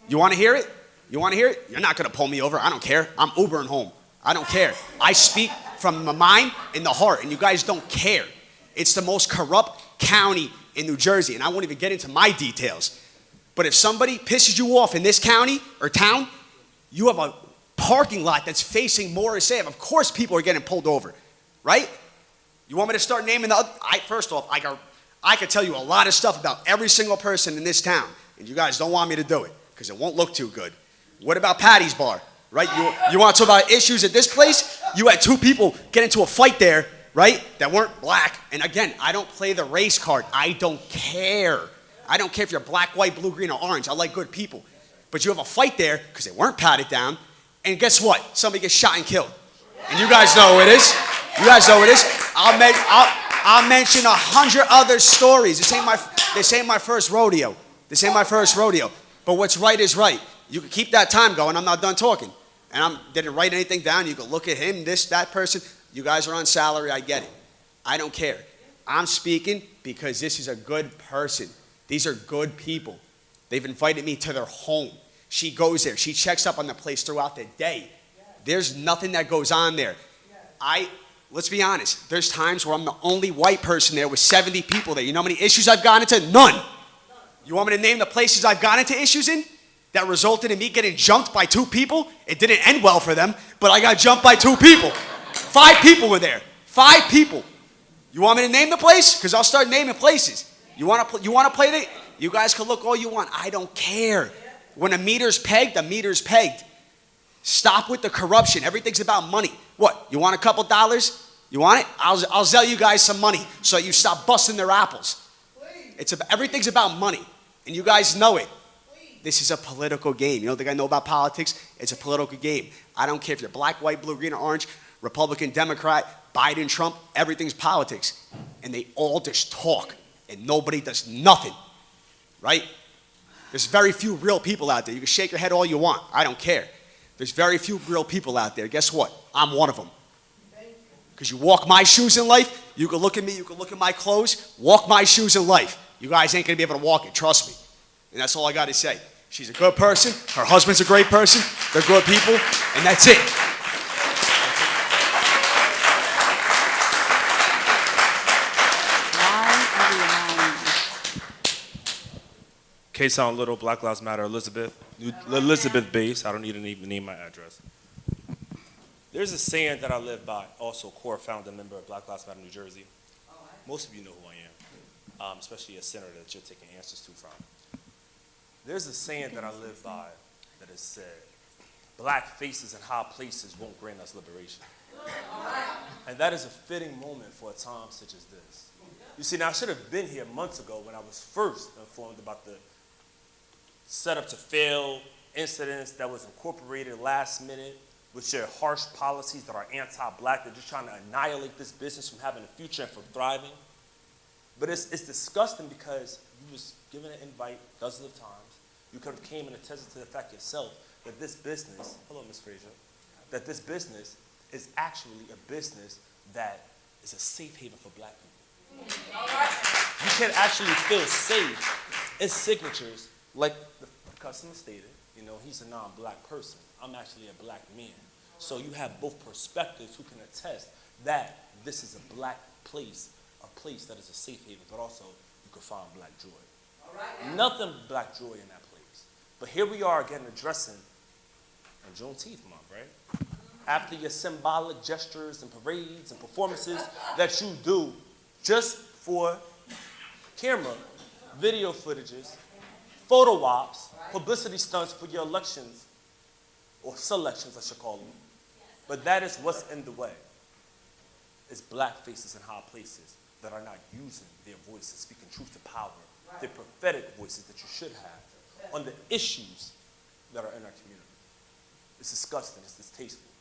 You want to hear it? You want to hear it? You're not going to pull me over. I don't care. I'm Ubering home. I don't care. I speak from the mind and the heart, and you guys don't care. It's the most corrupt county in New Jersey, and I won't even get into my details. But if somebody pisses you off in this county or town, you have a parking lot that's facing Morris Ave. Of course people are getting pulled over, right? You want me to start naming the other? First off, I could tell you a lot of stuff about every single person in this town, and you guys don't want me to do it because it won't look too good. What about Patty's Bar, right? You want to talk about issues at this place? You had 2 people get into a fight there, right, that weren't black. And again, I don't play the race card. I don't care. I don't care if you're black, white, blue, green, or orange. I like good people. But you have a fight there because they weren't patted down. And guess what? Somebody gets shot and killed. And you guys know who it is. You guys know who it is. I'll mention 100 other stories. This ain't my first rodeo. This ain't my first rodeo. But what's right is right. You can keep that time going. I'm not done talking. And I didn't write anything down. You can look at him, this, that person. You guys are on salary. I get it. I don't care. I'm speaking because this is a good person. These are good people. They've invited me to their home. She goes there. She checks up on the place throughout the day. There's nothing that goes on there. Let's be honest. There's times where I'm the only white person there with 70 people there. You know how many issues I've gotten into? None. You want me to name the places I've gotten into issues in that resulted in me getting jumped by 2 people? It didn't end well for them, but I got jumped by 2 people. 5 people were there. 5 people. You want me to name the place? Because I'll start naming places. You want to play it? You guys can look all you want. I don't care. When a meter's pegged, the meter's pegged. Stop with the corruption. Everything's about money. What? You want a couple dollars? You want it? I'll sell you guys some money so you stop busting their apples. Everything's about money, and you guys know it. This is a political game. You don't think I know about politics? It's a political game. I don't care if you're black, white, blue, green, or orange, Republican, Democrat, Biden, Trump, everything's politics. And they all just talk, and nobody does nothing, right? There's very few real people out there. You can shake your head all you want. I don't care. There's very few real people out there. Guess what? I'm one of them. Because you walk my shoes in life, you can look at me, you can look at my clothes, walk my shoes in life. You guys ain't going to be able to walk it, trust me. And that's all I got to say. She's a good person, her husband's a great person, they're good people, and that's it. Case on Little, Black Lives Matter, Elizabeth base. I don't need to even name my address. There's a saying that I live by, also core founder member of Black Lives Matter New Jersey. Most of you know who I am, especially a senator that you're taking answers to from. There's a saying that I live by that has said, black faces in high places won't grant us liberation. And that is a fitting moment for a time such as this. You see, now I should have been here months ago when I was first informed about the setup to fail incidents that was incorporated last minute with your harsh policies that are anti-black. They're just trying to annihilate this business from having a future and from thriving. But it's disgusting because you was given an invite dozens of times. You could have came and attested to the fact yourself that this business, hello, Ms. Frazier, that this business is actually a business that is a safe haven for black people. You can actually feel safe in signatures, like the customer stated. You know, he's a non-black person. I'm actually a black man. So you have both perspectives who can attest that this is a black place, a place that is a safe haven, but also you can find black joy. Nothing but black joy in that place. But here we are again addressing in Juneteenth month, right? After your symbolic gestures and parades and performances that you do just for camera, video footages, photo ops, publicity stunts for your elections, or selections, I should call them. But that is what's in the way. It's black faces in high places that are not using their voices, speaking truth to power, their prophetic voices that you should have on the issues that are in our community. It's disgusting, it's distasteful.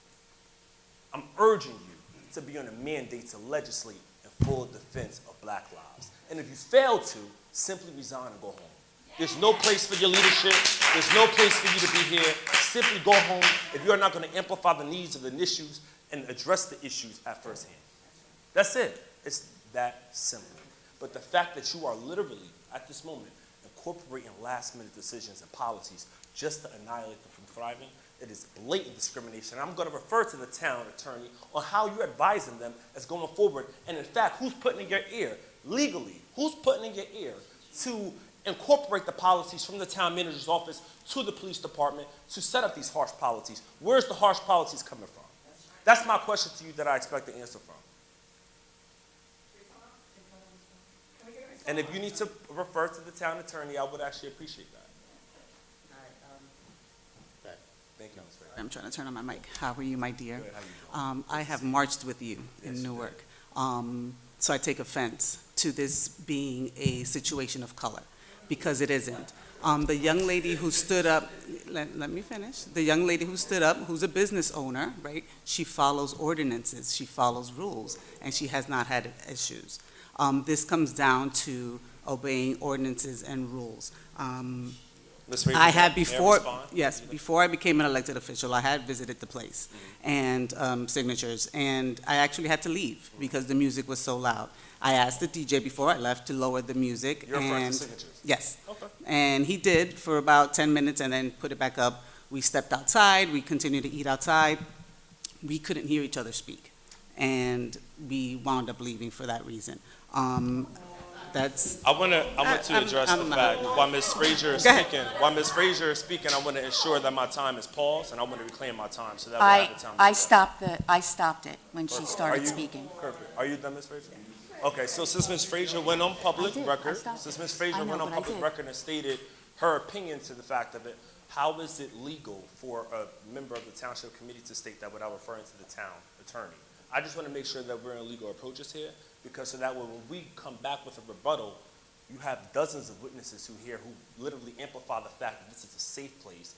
I'm urging you to be on a mandate to legislate in full defense of black lives. And if you fail to, simply resign and go home. There's no place for your leadership. There's no place for you to be here. Simply go home if you're not going to amplify the needs of the issues and address the issues at first hand. That's it. It's that simple. But the fact that you are literally, at this moment, incorporating last-minute decisions and policies just to annihilate them from thriving, it is blatant discrimination. I'm going to refer to the town attorney on how you're advising them as going forward. And in fact, who's putting in your ear, legally, who's putting in your ear to incorporate the policies from the town manager's office to the police department to set up these harsh policies? Where's the harsh policies coming from? That's my question to you that I expect the answer from. And if you need to refer to the town attorney, I would actually appreciate that. Thank you, Ms. Fair. I'm trying to turn on my mic. How are you, my dear? Good, how you doing? I have marched with you in Newark. So I take offense to this being a situation of color, because it isn't. The young lady who stood up, let me finish. The young lady who stood up, who's a business owner, right? She follows ordinances, she follows rules, and she has not had issues. This comes down to obeying ordinances and rules. Ms. Frazier, I had may I before, respond? yes, before I became an elected official, I had visited the place and signatures, and I actually had to leave because the music was so loud. I asked the DJ before I left to lower the music. You're referring to and signatures? yes, Okay. and he did for about 10 minutes and then put it back up. We stepped outside, we continued to eat outside. We couldn't hear each other speak, and we wound up leaving for that reason. That's. I want to address the fact while Ms. Frazier is speaking. While Ms. Frazier is speaking, I want to ensure that my time is paused, and I want to reclaim my time so that way I have the time. I stopped it when she started speaking. Perfect. Are you done, Ms. Frazier? Okay. So since Ms. Frazier went on public record, and stated her opinion to the fact of it, how is it legal for a member of the Township Committee to state that without referring to the town attorney? I just want to make sure that we're in legal approaches here, because so that way when we come back with a rebuttal, you have dozens of witnesses who literally amplify the fact that this is a safe place.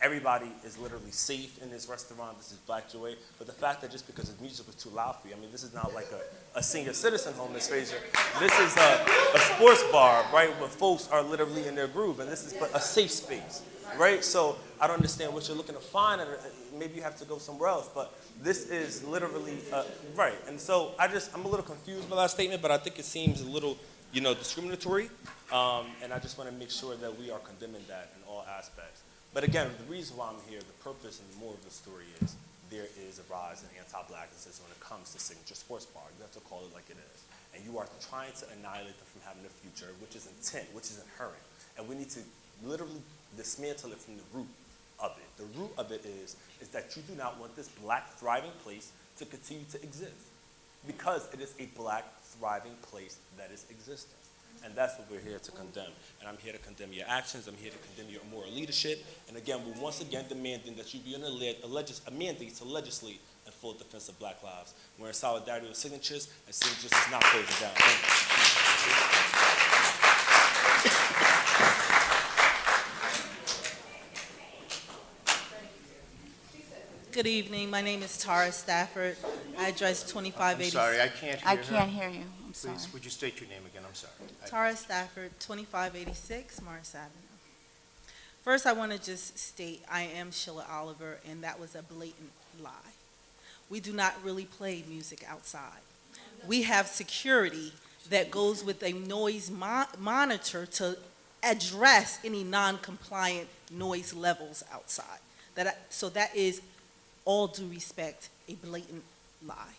Everybody is literally safe in this restaurant. This is Black Joy. But the fact that just because the music was too loud for you, I mean, this is not like a senior citizen home, Ms. Frazier. This is a sports bar, right, where folks are literally in their groove, and this is a safe space, right? So I don't understand what you're looking to find, and maybe you have to go somewhere else, but this is literally, right. And so I'm a little confused by that statement, but I think it seems a little, discriminatory, and I just want to make sure that we are condemning that in all aspects. But again, the reason why I'm here, the purpose and the moral of the story is there is a rise in anti-blackness when it comes to signature sports bar. You have to call it like it is. And you are trying to annihilate them from having a future, which is intent, which is inherent. And we need to literally dismantle it from the root of it. The root of it is that you do not want this black thriving place to continue to exist, because it is a black thriving place that is existing. And that's what we're here to condemn. And I'm here to condemn your actions. I'm here to condemn your immoral leadership. And again, we're once again demanding that you be on a mandate to legislate in full defense of black lives. We're in solidarity with signatures, and signatures is not closing down. Good evening. My name is Tara Stafford. I address 2580. I'm sorry, I can't hear her. I can't hear you. I'm sorry. Please, would you state your name again? I'm sorry. Tara Stafford, 2586 Morris Avenue. First, I want to just state I am Sheila Oliver, and that was a blatant lie. We do not really play music outside. We have security that goes with a noise monitor to address any non-compliant noise levels outside. So that is, all due respect, a blatant lie.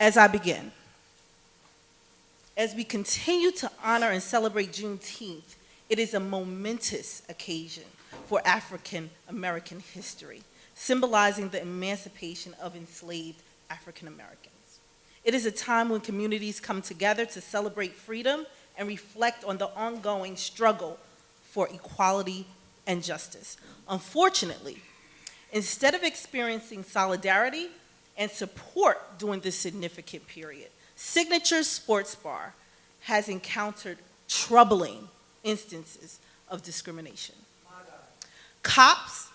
As I begin, as we continue to honor and celebrate Juneteenth, it is a momentous occasion for African American history, symbolizing the emancipation of enslaved African Americans. It is a time when communities come together to celebrate freedom and reflect on the ongoing struggle for equality and justice. Unfortunately, instead of experiencing solidarity and support during this significant period, Signature Sports Bar has encountered troubling instances of discrimination. Cops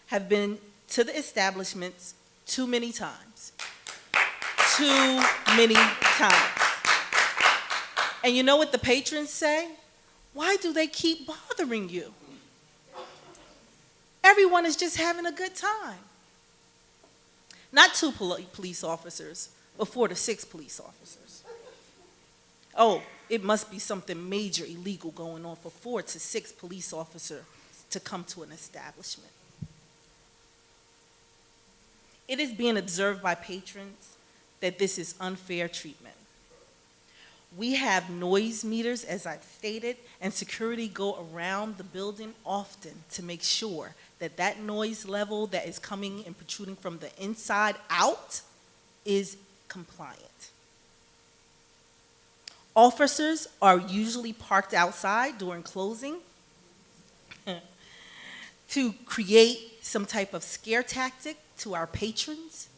have been to the establishments too many times. Too many times. And you know what the patrons say? Why do they keep bothering you? Everyone is just having a good time. Not 2 police officers, but 4 to 6 police officers. Oh, it must be something major illegal going on for 4 to 6 police officers to come to an establishment. It is being observed by patrons that this is unfair treatment. We have noise meters, as I've stated, and security go around the building often to make sure that that noise level that is coming and protruding from the inside out is compliant. Officers are usually parked outside during closing to create some type of scare tactic to our patrons.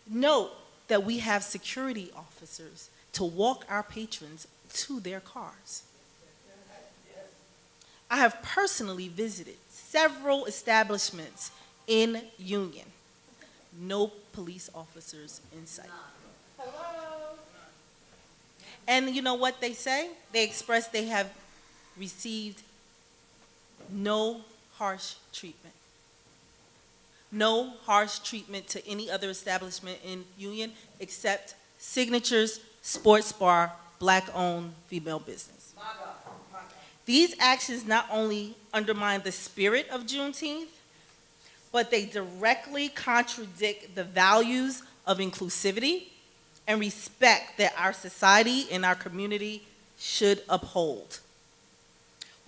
Note that we have security officers to walk our patrons to their cars. I have personally visited several establishments in Union. No police officers in sight. Hello? And you know what they say? They express they have received no harsh treatment. No harsh treatment to any other establishment in Union except Signature's Sports Bar, Black-owned female business. These actions not only undermine the spirit of Juneteenth, but they directly contradict the values of inclusivity and respect that our society and our community should uphold.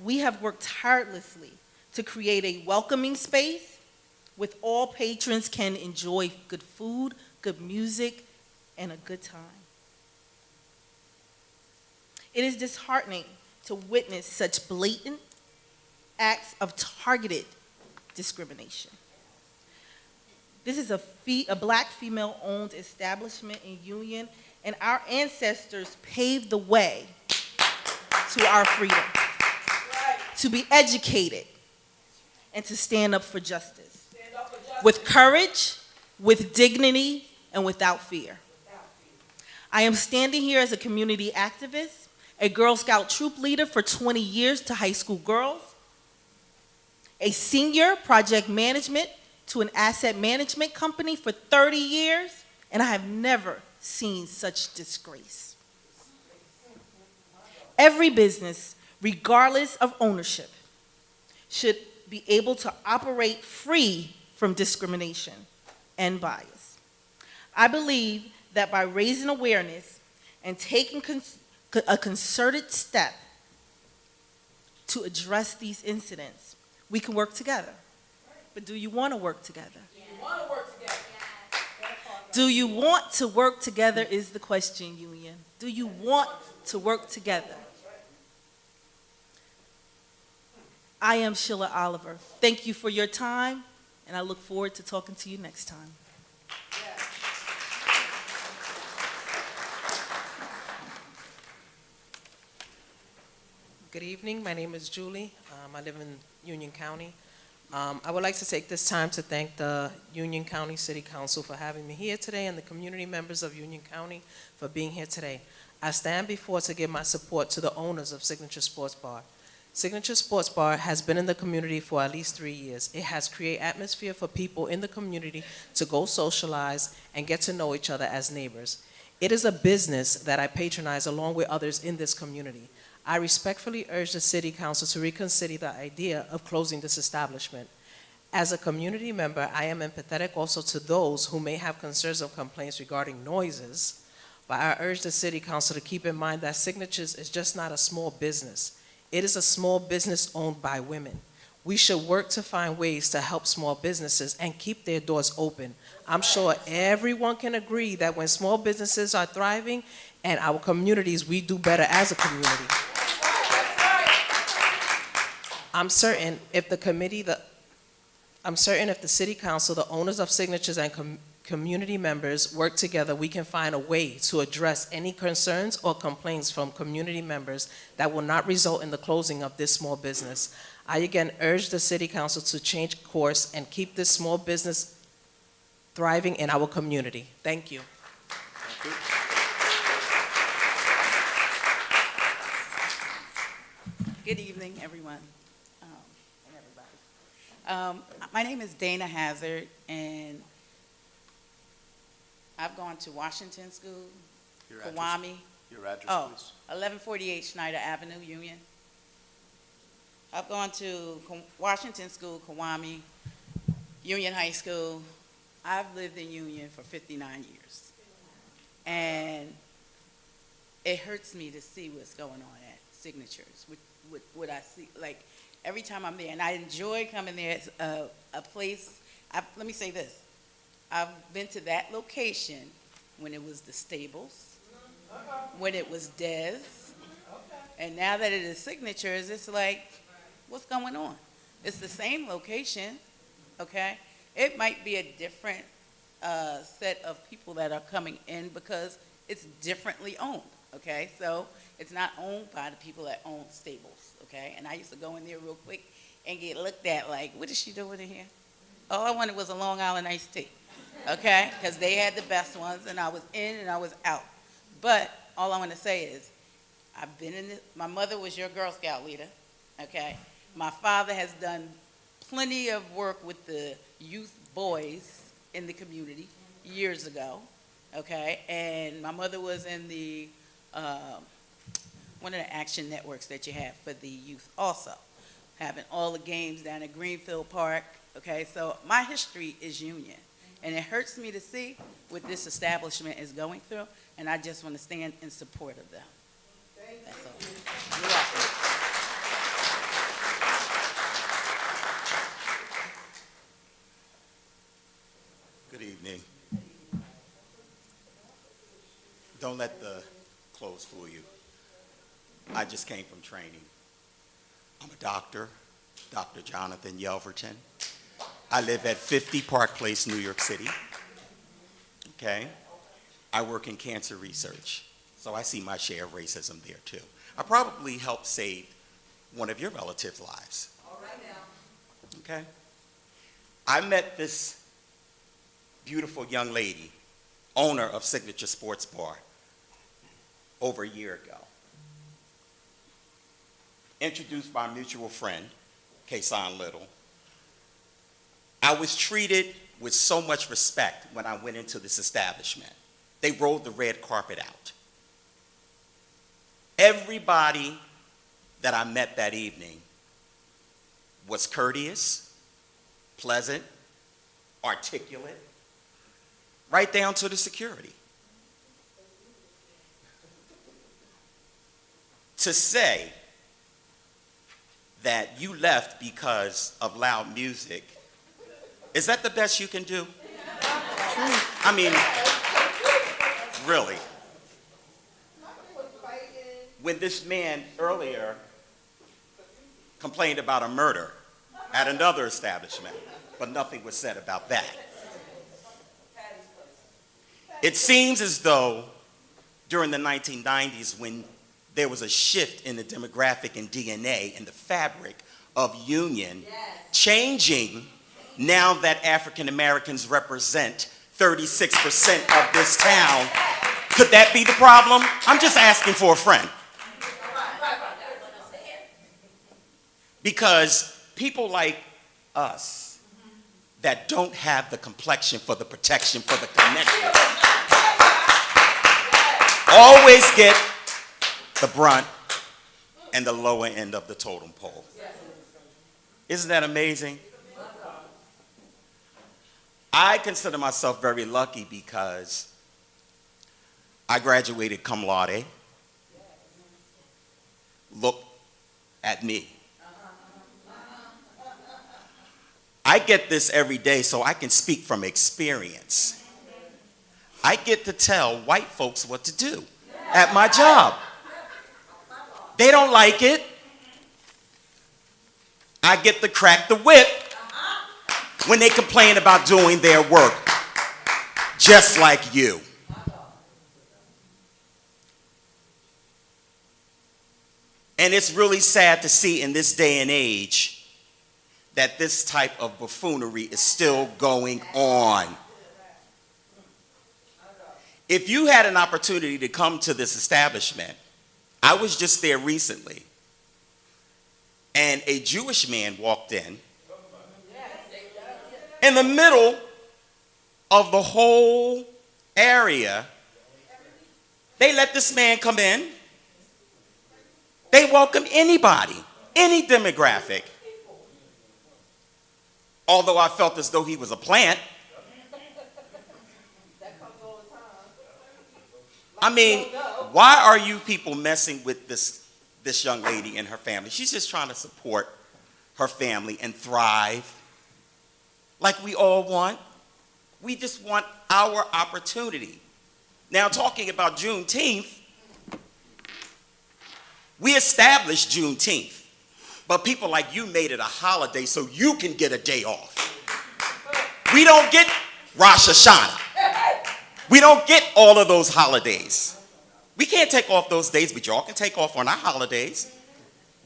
We have worked tirelessly to create a welcoming space with all patrons can enjoy good food, good music, and a good time. It is disheartening to witness such blatant acts of targeted discrimination. This is a black female-owned establishment in Union, and our ancestors paved the way to our freedom, to be educated, and to stand up for justice. With courage, with dignity, and without fear. I am standing here as a community activist, a Girl Scout troop leader for 20 years to high school girls, a senior project management to an asset management company for 30 years, and I have never seen such disgrace. Every business, regardless of ownership, should be able to operate free from discrimination and bias. I believe that by raising awareness and taking a concerted step to address these incidents, we can work together. But do you want to work together? Do you want to work together is the question, Union. Do you want to work together? I am Sheila Oliver. Thank you for your time, and I look forward to talking to you next time. Good evening. My name is Julie. I live in Union County. I would like to take this time to thank the Union County City Council for having me here today and the community members of Union County for being here today. I stand before to give my support to the owners of Signature Sports Bar. Signature Sports Bar has been in the community for at least 3 years. It has created atmosphere for people in the community to go socialize and get to know each other as neighbors. It is a business that I patronize along with others in this community. I respectfully urge the City Council to reconsider the idea of closing this establishment. As a community member, I am empathetic also to those who may have concerns or complaints regarding noises, but I urge the City Council to keep in mind that Signatures is just not a small business. It is a small business owned by women. We should work to find ways to help small businesses and keep their doors open. I'm sure everyone can agree that when small businesses are thriving and our communities, we do better as a community. I'm certain if the City Council, the owners of Signatures, and community members work together, we can find a way to address any concerns or complaints from community members that will not result in the closing of this small business. I again urge the City Council to change course and keep this small business thriving in our community. Thank you. Good evening, everyone. And everybody. My name is Dana Hazard, and I've gone to Washington School, Kiwami. Your address, please. 1148 Schneider Avenue, Union. I've gone to Washington School, Kiwami, Union High School. I've lived in Union for 59 years. And it hurts me to see what's going on at Signatures, what I see, like, every time I'm there. And I enjoy coming there. It's a place, let me say this. I've been to that location when it was the Stables, when it was Des, and now that it is Signatures, it's like, what's going on? It's the same location, okay? It might be a different set of people that are coming in because it's differently owned, okay? So it's not owned by the people that own Stables, okay? And I used to go in there real quick and get looked at like, what is she doing in here? All I wanted was a Long Island iced tea, okay? Because they had the best ones, and I was in and I was out. But all I want to say is, I've been in my mother was your Girl Scout leader, okay? My father has done plenty of work with the youth boys in the community years ago, okay? And my mother was in the, one of the action networks that you have for the youth also, having all the games down at Greenfield Park, okay? So my history is Union, and it hurts me to see what this establishment is going through, and I just want to stand in support of them. That's all. You're welcome. Good evening. Don't let the clothes fool you. I just came from training. I'm a doctor, Dr. Jonathan Yelverton. I live at 50 Park Place, New York City. Okay? I work in cancer research, so I see my share of racism there too. I probably helped save one of your relatives' lives. All right now. Okay? I met this beautiful young lady, owner of Signature Sports Bar, over a year ago. Introduced by a mutual friend, Kason Little. I was treated with so much respect when I went into this establishment. They rolled the red carpet out. Everybody that I met that evening was courteous, pleasant, articulate, right down to the security. To say that you left because of loud music, is that the best you can do? I mean, really. When this man earlier complained about a murder at another establishment, but nothing was said about that. It seems as though during the 1990s, when there was a shift in the demographic and DNA and the fabric of Union, changing now that African Americans represent 36% of this town. Could that be the problem? I'm just asking for a friend. Because people like us that don't have the complexion for the protection, for the connection, always get the brunt and the lower end of the totem pole. Isn't that amazing? I consider myself very lucky because I graduated cum laude. Look at me. I get this every day, so I can speak from experience. I get to tell white folks what to do at my job. They don't like it. I get to crack the whip when they complain about doing their work, just like you. And it's really sad to see in this day and age that this type of buffoonery is still going on. If you had an opportunity to come to this establishment, I was just there recently, and a Jewish man walked in the middle of the whole area. They let this man come in. They welcome anybody, any demographic. Although I felt as though he was a plant. I mean, why are you people messing with this young lady and her family? She's just trying to support her family and thrive like we all want. We just want our opportunity. Now, talking about Juneteenth, we established Juneteenth, but people like you made it a holiday so you can get a day off. We don't get Rosh Hashanah. We don't get all of those holidays. We can't take off those days, but y'all can take off on our holidays.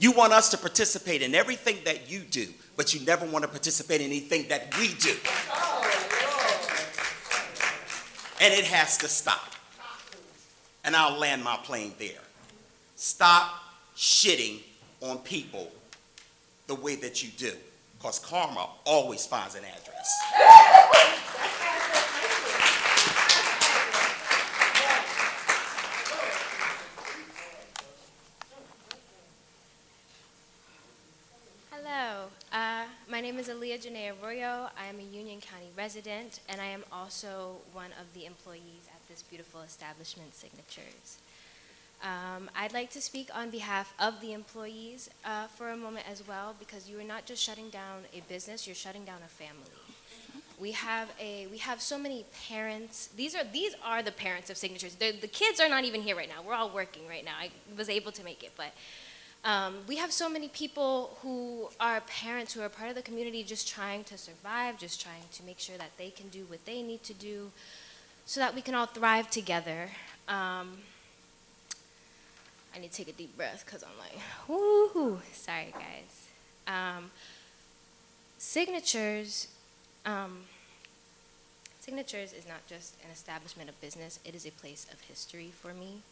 You want us to participate in everything that you do, but you never want to participate in anything that we do. And it has to stop. And I'll land my plane there. Stop shitting on people the way that you do, because karma always finds an address. Hello, my name is Aaliyah Janae Arroyo. I am a Union County resident, and I am also one of the employees at this beautiful establishment, Signatures. I'd like to speak on behalf of the employees for a moment as well, because you are not just shutting down a business, you're shutting down a family. We have so many parents. These are the parents of Signatures. The kids are not even here right now. We're all working right now. I was able to make it, but we have so many people who are parents who are part of the community, just trying to survive, just trying to make sure that they can do what they need to do so that we can all thrive together. I need to take a deep breath because I'm like, woo-hoo. Sorry, guys. Signatures is not just an establishment of business. It is a place of history for me.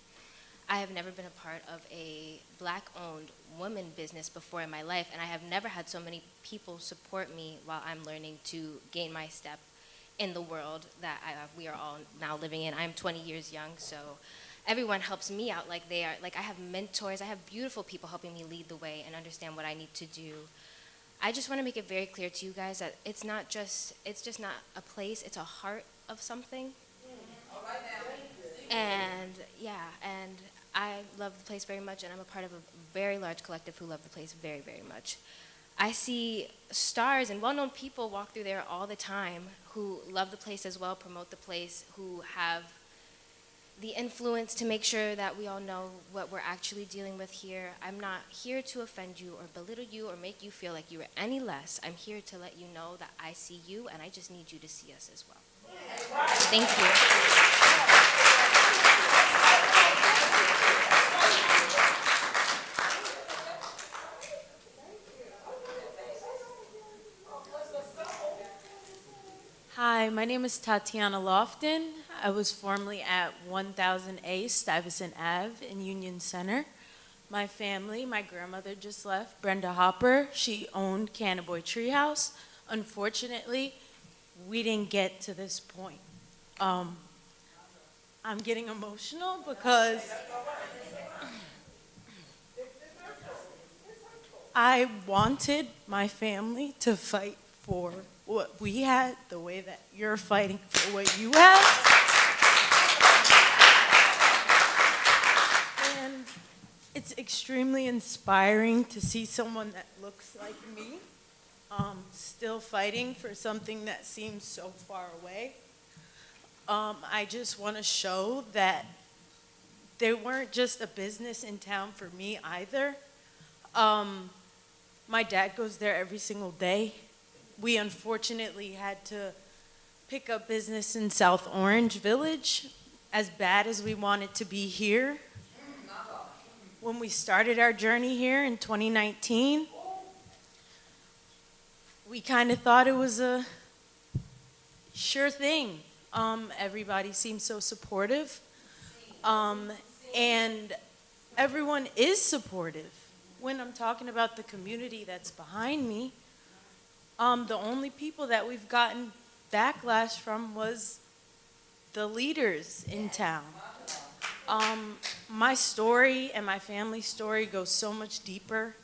I have never been a part of a Black-owned woman business before in my life, and I have never had so many people support me while I'm learning to gain my step in the world that we are all now living in. I'm 20 years young, so everyone helps me out like they are. Like, I have mentors, I have beautiful people helping me lead the way and understand what I need to do. I just want to make it very clear to you guys that it's just not a place, it's a heart of something. And yeah, and I love the place very much, and I'm a part of a very large collective who love the place very, very much. I see stars and well-known people walk through there all the time who love the place as well, promote the place, who have the influence to make sure that we all know what we're actually dealing with here. I'm not here to offend you or belittle you or make you feel like you are any less. I'm here to let you know that I see you, and I just need you to see us as well. Thank you. Hi, my name is Tatiana Lofton. I was formerly at 1000A Stuyvesant Ave in Union Center. My family, my grandmother just left, Brenda Hopper. She owned Cannaboy Treehouse. Unfortunately, we didn't get to this point. I'm getting emotional because I wanted my family to fight for what we had, the way that you're fighting for what you have. And it's extremely inspiring to see someone that looks like me still fighting for something that seems so far away. I just want to show that they weren't just a business in town for me either. My dad goes there every single day. We unfortunately had to pick up business in South Orange Village, as bad as we wanted to be here. When we started our journey here in 2019, we kind of thought it was a sure thing. Everybody seemed so supportive. And everyone is supportive. When I'm talking about the community that's behind me, the only people that we've gotten backlash from was the leaders in town. My story and my family's story goes so much deeper,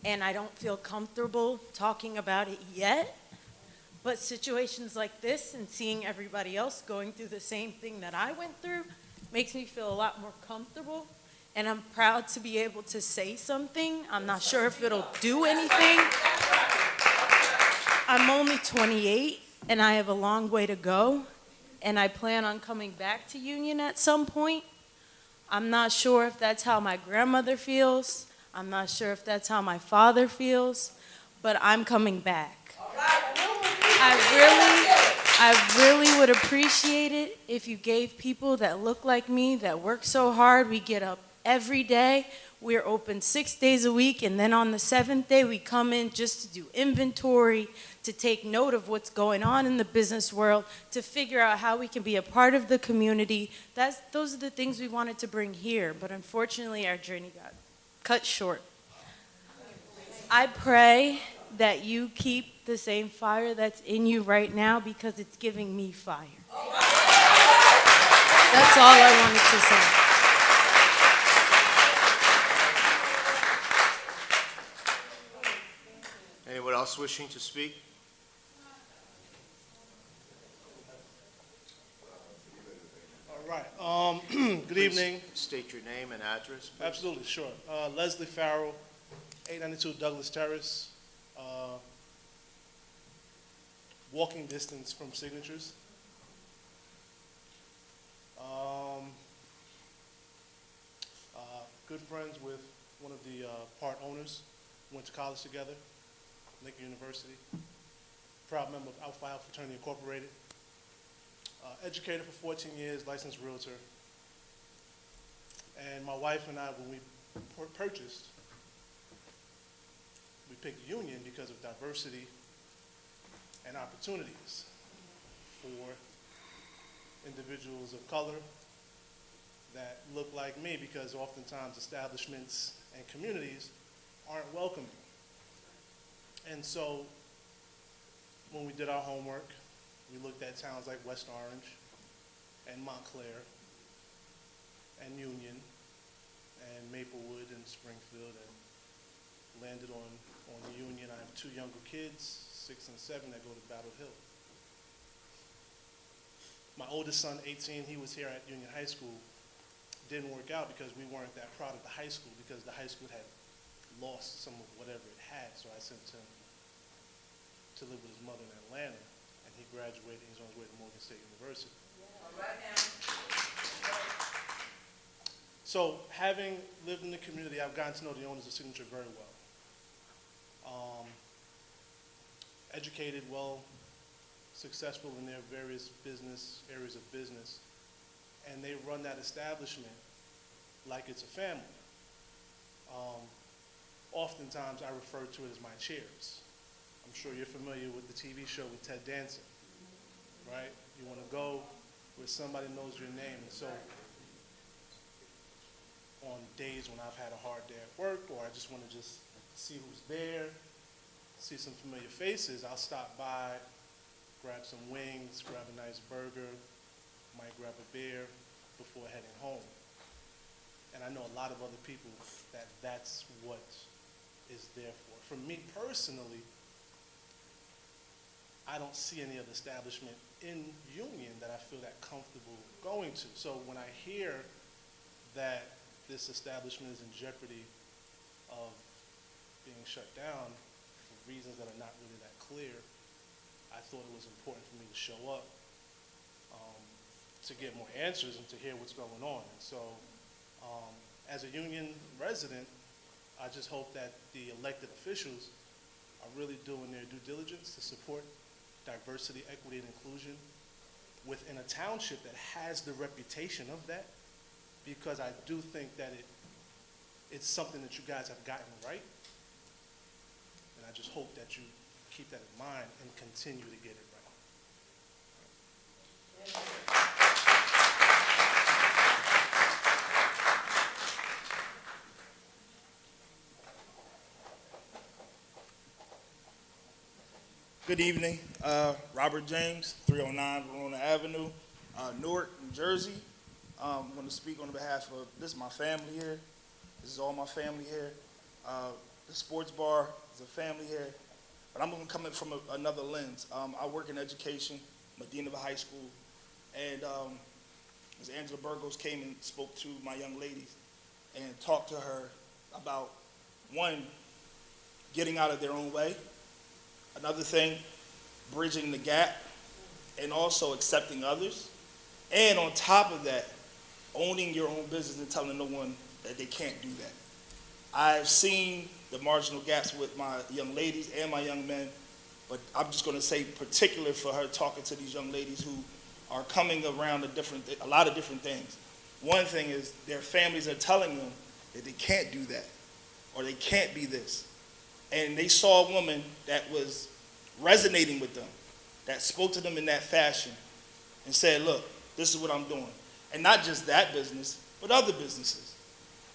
and I don't feel comfortable talking about it yet. But situations like this and seeing everybody else going through the same thing that I went through makes me feel a lot more comfortable, and I'm proud to be able to say something. I'm not sure if it'll do anything. I'm only 28, and I have a long way to go, and I plan on coming back to Union at some point. I'm not sure if that's how my grandmother feels. I'm not sure if that's how my father feels, but I'm coming back. I really would appreciate it if you gave people that look like me, that work so hard. We get up every day. We're open 6 days a week, and then on the 7th day, we come in just to do inventory, to take note of what's going on in the business world, to figure out how we can be a part of the community. Those are the things we wanted to bring here, but unfortunately, our journey got cut short. I pray that you keep the same fire that's in you right now, because it's giving me fire. That's all I wanted to say. Anyone else wishing to speak? All right. Good evening. State your name and address, please. Absolutely, sure. Leslie Farrell, 892 Douglas Terrace. Walking distance from Signatures. Good friends with one of the part owners. Went to college together, Lincoln University. Proud member of Alpha Phi Alpha Fraternity Incorporated. Educated for 14 years, licensed realtor. And my wife and I, when we purchased, we picked Union because of diversity and opportunities for individuals of color that look like me, because oftentimes establishments and communities aren't welcoming. And so when we did our homework, we looked at towns like West Orange and Montclair and Union and Maplewood and Springfield, and landed on Union. I have two younger kids, 6 and 7, that go to Battle Hill. My oldest son, 18, he was here at Union High School. Didn't work out because we weren't that proud of the high school, because the high school had lost some of whatever it had. So I sent him to live with his mother in Atlanta, and he graduated. He's on his way to Morgan State University. All right now. So having lived in the community, I've gotten to know the owners of Signature very well. Educated, well, successful in their various areas of business, and they run that establishment like it's a family. Oftentimes I refer to it as my chairs. I'm sure you're familiar with the TV show with Ted Danson, right? You want to go where somebody knows your name. And so on days when I've had a hard day at work, or I just want to just see who's there, see some familiar faces, I'll stop by, grab some wings, grab a nice burger, might grab a beer before heading home. And I know a lot of other people that's what is there for. For me personally, I don't see any other establishment in Union that I feel that comfortable going to. So when I hear that this establishment is in jeopardy of being shut down for reasons that are not really that clear, I thought it was important for me to show up to get more answers and to hear what's going on. And so as a Union resident, I just hope that the elected officials are really doing their due diligence to support diversity, equity, and inclusion within a township that has the reputation of that, because I do think that it's something that you guys have gotten right, and I just hope that you keep that in mind and continue to get it right. Good evening. Robert James, 309 Verona Avenue, Newark, New Jersey. I'm going to speak on behalf of, this is my family here. This is all my family here. The sports bar is a family here. But I'm going to come in from another lens. I work in education. I'm a dean of a high school. And Ms. Angela Burgos came and spoke to my young ladies and talked to her about, one, getting out of their own way. Another thing, bridging the gap, and also accepting others. And on top of that, owning your own business and telling no one that they can't do that. I've seen the marginal gaps with my young ladies and my young men, but I'm just going to say particular for her talking to these young ladies who are coming around a lot of different things. One thing is their families are telling them that they can't do that or they can't be this. And they saw a woman that was resonating with them, that spoke to them in that fashion and said, look, this is what I'm doing. And not just that business, but other businesses.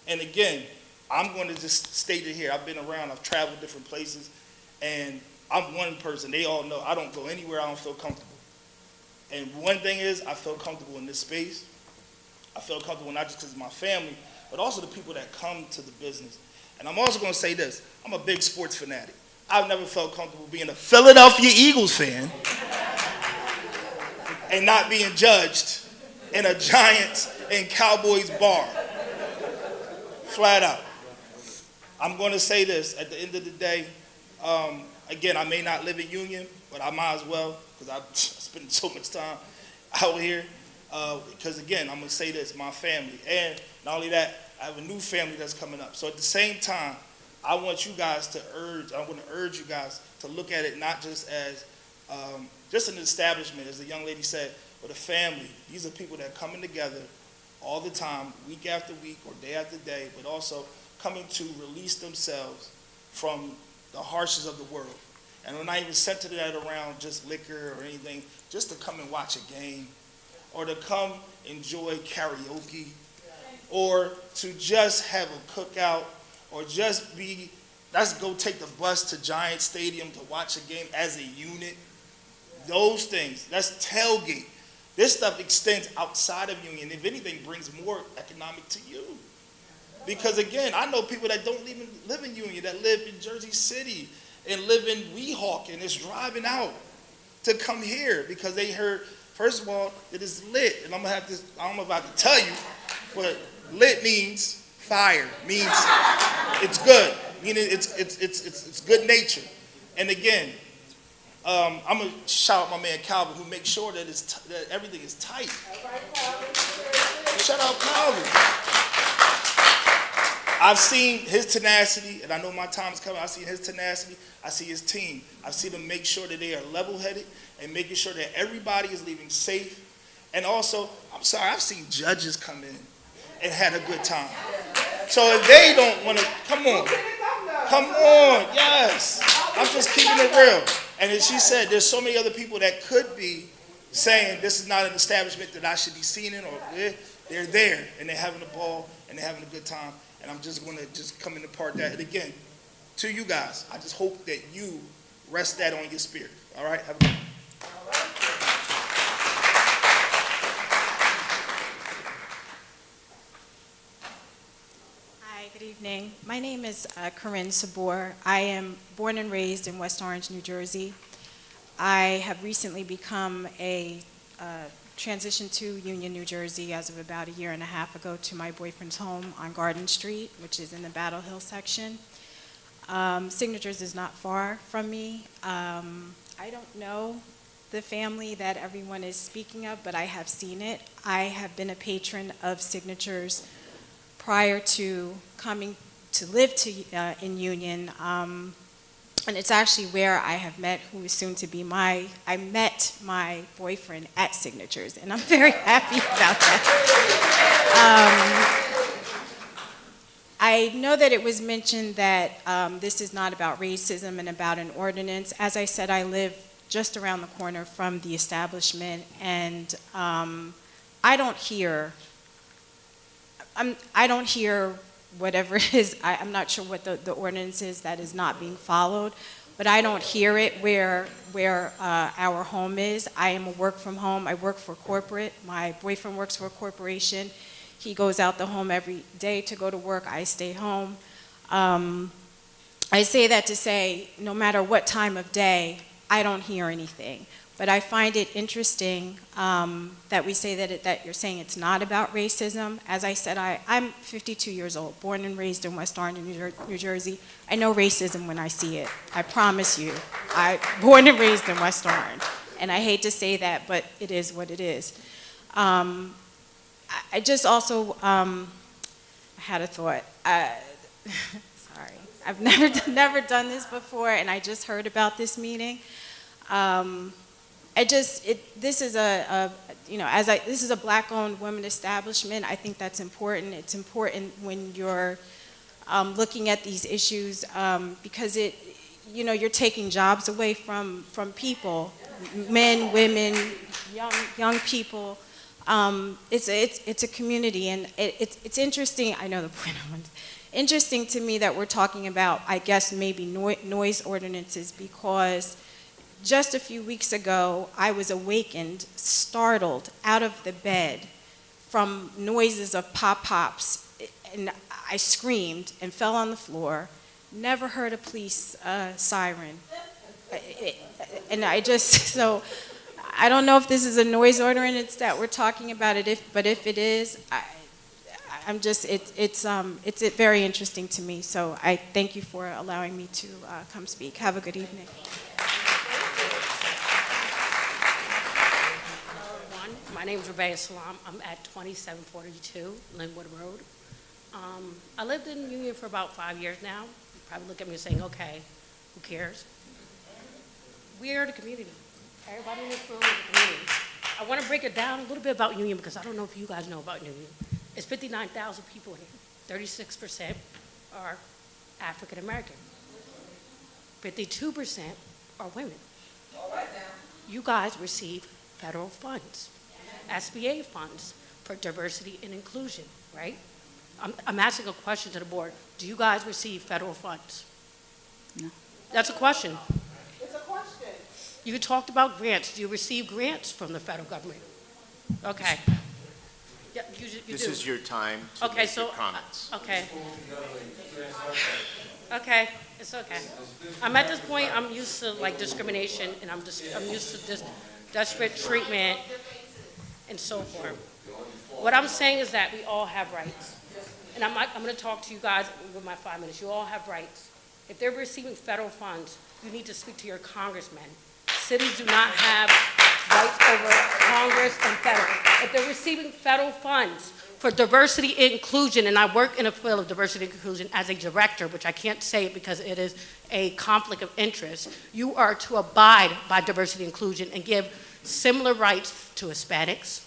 And again, I'm going to just state it here. I've been around, I've traveled different places, and I'm one person. They all know I don't go anywhere I don't feel comfortable. And one thing is, I feel comfortable in this space. I feel comfortable not just because of my family, but also the people that come to the business. And I'm also going to say this. I'm a big sports fanatic. I've never felt comfortable being a Philadelphia Eagles fan and not being judged in a Giants and Cowboys bar. Flat out. I'm going to say this. At the end of the day, again, I may not live in Union, but I might as well because I spend so much time out here. Because, again, I'm going to say this, my family. And not only that, I have a new family that's coming up. So at the same time, I want you guys to urge you guys to look at it not just as just an establishment, as the young lady said, but a family. These are people that are coming together all the time, week after week or day after day, but also coming to release themselves from the harshness of the world. And we're not even centered that around just liquor or anything, just to come and watch a game or to come enjoy karaoke or to just have a cookout or just let's go take the bus to Giant Stadium to watch a game as a unit. Those things, that's tailgate. This stuff extends outside of Union. If anything, brings more economic to you. Because again, I know people that don't even live in Union, that live in Jersey City and live in Weehawken and is driving out to come here because they heard, first of all, it is lit. And I don't know if I have to tell you, but lit means fire, means it's good, meaning it's good nature. And again, I'm gonna shout out my man Calvin, who makes sure that that everything is tight. Shout out Calvin. I've seen his tenacity, and I know my time is coming. I've seen his tenacity. I see his team. I've seen them make sure that they are level-headed and making sure that everybody is leaving safe. And also, I'm sorry, I've seen judges come in and had a good time. So if they don't want to, come on, yes. I'm just keeping it real. And as she said, there's so many other people that could be saying this is not an establishment that I should be seen in, or they're there and they're having a ball and they're having a good time. And I'm just going to just come in and part that. And again, to you guys, I just hope that you rest that on your spirit. All right? Have a good one. Hi, good evening. My name is Corinne Sabor. I am born and raised in West Orange, New Jersey. I have recently become a transition to Union, New Jersey as of about a year and a half ago to my boyfriend's home on Garden Street, which is in the Battle Hill section. Signatures is not far from me. I don't know the family that everyone is speaking of, but I have seen it. I have been a patron of Signatures prior to coming to live in Union. And it's actually where I have met who is soon to be I met my boyfriend at Signatures, and I'm very happy about that. I know that it was mentioned that this is not about racism and about an ordinance. As I said, I live just around the corner from the establishment, and I don't hear whatever it is. I'm not sure what the ordinance is that is not being followed, but I don't hear it where our home is. I am a work from home. I work for corporate. My boyfriend works for a corporation. He goes out the home every day to go to work. I stay home. I say that to say, no matter what time of day, I don't hear anything. But I find it interesting that we say that you're saying it's not about racism. As I said, I'm 52 years old, born and raised in West Orange, New Jersey. I know racism when I see it. I promise you. I'm born and raised in West Orange. And I hate to say that, but it is what it is. I just also had a thought. Sorry, I've never done this before, and I just heard about this meeting. This is this is a black-owned women establishment. I think that's important. It's important when you're looking at these issues because you're taking jobs away from people, men, women, young people. It's a community, and it's interesting. I know the point I want. Interesting to me that we're talking about, I guess, maybe noise ordinances, because just a few weeks ago, I was awakened, startled out of the bed from noises of pop-pops, and I screamed and fell on the floor. Never heard a police siren, and so. I don't know if this is a noise ordinance that we're talking about, but if it is, it's very interesting to me. So I thank you for allowing me to come speak. Have a good evening. My name is Rebecca Salam. I'm at 2742 Linwood Road. I lived in Union for about 5 years now. You probably look at me and saying, okay, who cares? We are the community. Everybody in this room is the community. I want to break it down a little bit about Union, because I don't know if you guys know about Union. It's 59,000 people in here. 36% are African American. 52% are women. You guys receive federal funds, SBA funds for diversity and inclusion, right? I'm asking a question to the board. Do you guys receive federal funds? No. That's a question. It's a question. You talked about grants. Do you receive grants from the federal government? Okay. Yeah, you This do. is your time to make your comments. Okay. Okay, it's okay. I'm at this point, I'm used to like discrimination, and I'm used to this desperate treatment and so forth. What I'm saying is that we all have rights. And I'm going to talk to you guys with my 5 minutes. You all have rights. If they're receiving federal funds, you need to speak to your congressmen. Cities do not have rights over Congress and federal. If they're receiving federal funds for diversity and inclusion, and I work in a field of diversity and inclusion as a director, which I can't say it because it is a conflict of interest, you are to abide by diversity and inclusion and give similar rights to Hispanics,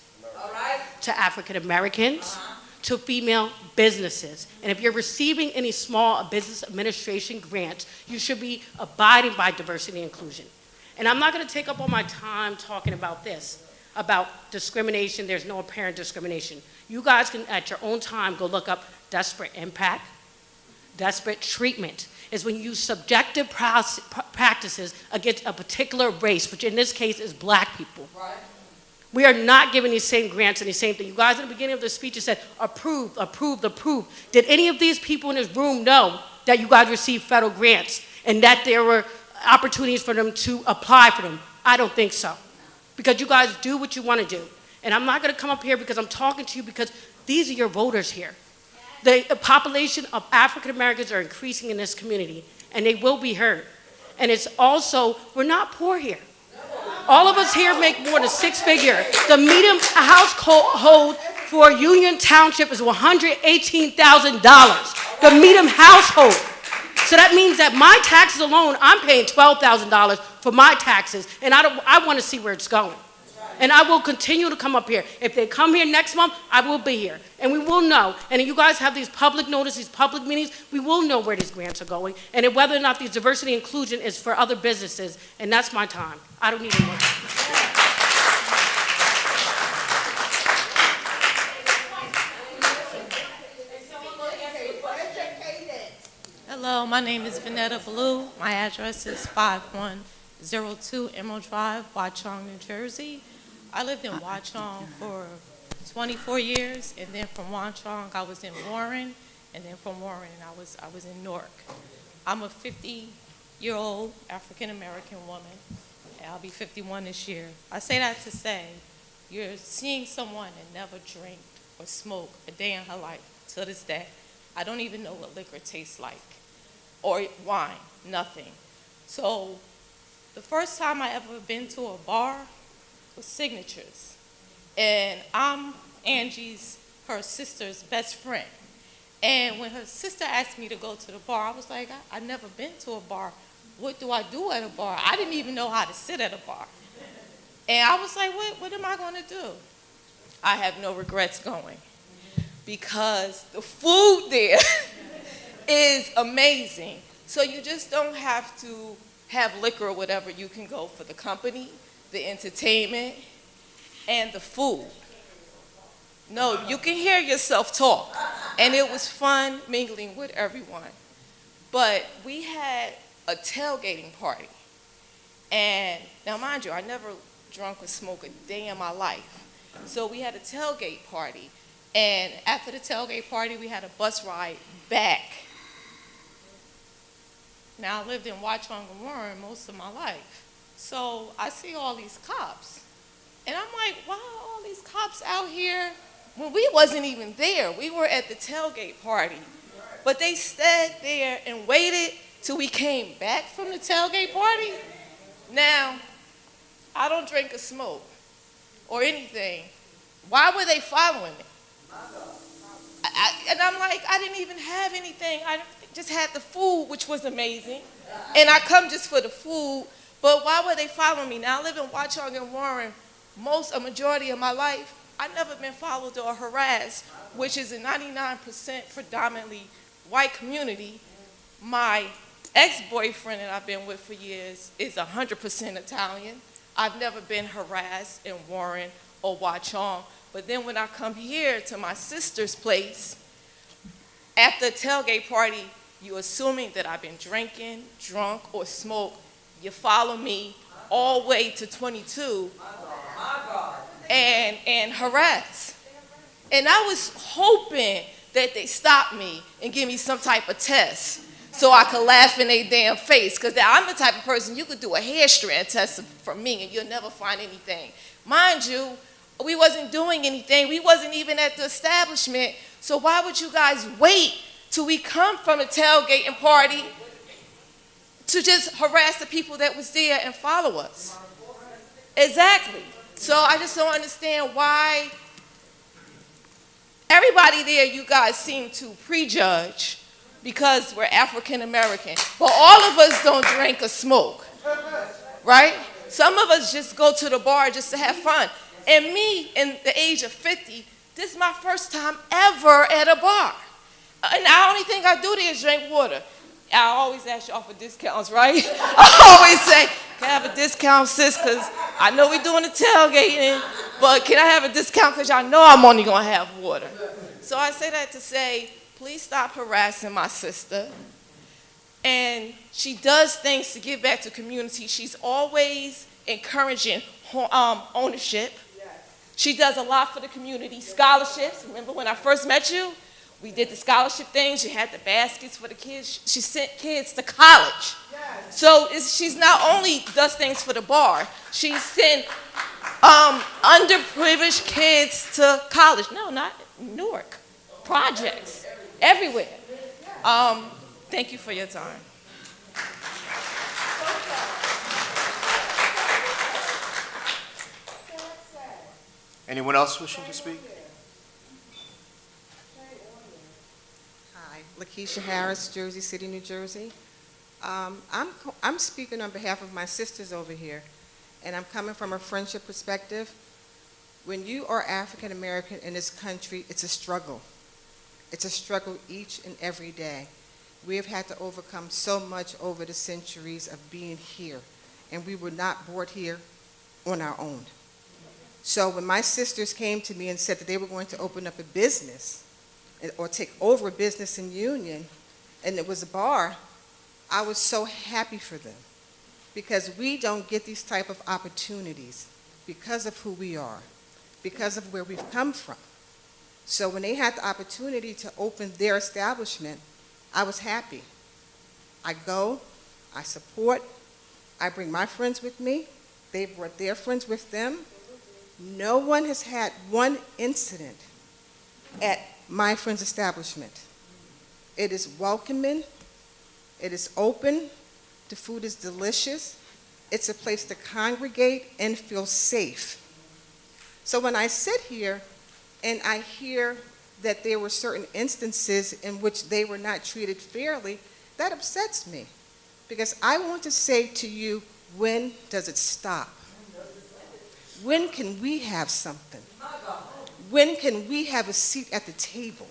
to African Americans, to female businesses. And if you're receiving any small business administration grants, you should be abiding by diversity and inclusion. And I'm not going to take up all my time talking about this, about discrimination. There's no apparent discrimination. You guys can, at your own time, go look up disparate impact. Disparate treatment is when you use subjective practices against a particular race, which in this case is black people. Right. We are not giving these same grants and the same thing. You guys, in the beginning of the speech, you said, approved, approved, approved. Did any of these people in this room know that you guys received federal grants and that there were opportunities for them to apply for them? I don't think so. Because you guys do what you want to do. And I'm not going to come up here because I'm talking to you because these are your voters here. The population of African Americans are increasing in this community, and they will be heard. And it's also, we're not poor here. All of us here make more than six-figure. The median household for Union Township is $118,000. The median household. So that means that my taxes alone, I'm paying $12,000 for my taxes, and I want to see where it's going. And I will continue to come up here. If they come here next month, I will be here. And we will know. And you guys have these public notices, these public meetings, we will know where these grants are going, and whether or not these diversity and inclusion is for other businesses. And that's my time. I don't need any more time. Hello, my name is Vanetta Blue. My address is 5102 Emerald Drive, Watchung, New Jersey. I lived in Watchung for 24 years, and then from Watchung I was in Warren, and then from Warren I was in Newark. I'm a 50-year-old African-American woman, and I'll be 51 this year. I say that to say, you're seeing someone that never drank or smoked a day in her life to this day. I don't even know what liquor tastes like, or wine, nothing. So the first time I ever been to a bar was Signatures. And I'm Angie's, her sister's best friend. And when her sister asked me to go to the bar, I was like, I've never been to a bar. What do I do at a bar? I didn't even know how to sit at a bar. And I was like, what am I going to do? I have no regrets going, because the food there is amazing. So you just don't have to have liquor or whatever. You can go for the company, the entertainment, and the food. No, you can hear yourself talk. And it was fun mingling with everyone. But we had a tailgating party. And now mind you, I never drunk or smoked a day in my life. So we had a tailgate party. And after the tailgate party, we had a bus ride back. Now, I lived in Watchung and Warren most of my life. So I see all these cops. And I'm like, why are all these cops out here when we wasn't even there? We were at the tailgate party. But they stayed there and waited till we came back from the tailgate party. Now, I don't drink or smoke or anything. Why were they following me? And I'm like, I didn't even have anything. I just had the food, which was amazing. And I come just for the food. But why were they following me? Now, I live in Watchung and Warren a majority of my life. I've never been followed or harassed, which is a 99% predominantly white community. My ex-boyfriend that I've been with for years is 100% Italian. I've never been harassed in Warren or Watchung. But then when I come here to my sister's place, after a tailgate party, you're assuming that I've been drinking, drunk, or smoked. You follow me all the way to 22 and harass. And I was hoping that they stop me and give me some type of test so I could laugh in their damn face. Because I'm the type of person, you could do a hair strand test for me and you'll never find anything. Mind you, we wasn't doing anything. We wasn't even at the establishment. So why would you guys wait till we come from the tailgate and party to just harass the people that was there and follow us? Exactly. So I just don't understand why everybody there, you guys seem to prejudge because we're African American. But all of us don't drink or smoke, right? Some of us just go to the bar just to have fun. And me, in the age of 50, this is my first time ever at a bar. And the only thing I do there is drink water. I always ask y'all for discounts, right? I always say, can I have a discount, sis? Because I know we're doing the tailgating, but can I have a discount? Because y'all know I'm only going to have water. So I say that to say, please stop harassing my sister. And she does things to give back to community. She's always encouraging ownership. She does a lot for the community. Scholarships. Remember when I first met you? We did the scholarship things. She had the baskets for the kids. She sent kids to college. So she's not only does things for the bar, she sent underprivileged kids to college. No, not Newark. Projects everywhere. Thank you for your time. Anyone else wishing to speak? Hi, Lakeisha Harris, Jersey City, New Jersey. I'm speaking on behalf of my sisters over here, and I'm coming from a friendship perspective. When you are African American in this country, it's a struggle. It's a struggle each and every day. We have had to overcome so much over the centuries of being here, and we were not brought here on our own. So when my sisters came to me and said that they were going to open up a business or take over a business in Union, and it was a bar, I was so happy for them, because we don't get these type of opportunities because of who we are, because of where we've come from. So when they had the opportunity to open their establishment, I was happy. I go, I support, I bring my friends with me, they brought their friends with them. No one has had one incident at my friend's establishment. It is welcoming, it is open, the food is delicious, it's a place to congregate and feel safe. So when I sit here and I hear that there were certain instances in which they were not treated fairly, that upsets me. Because I want to say to you, when does it stop? When can we have something? When can we have a seat at the table?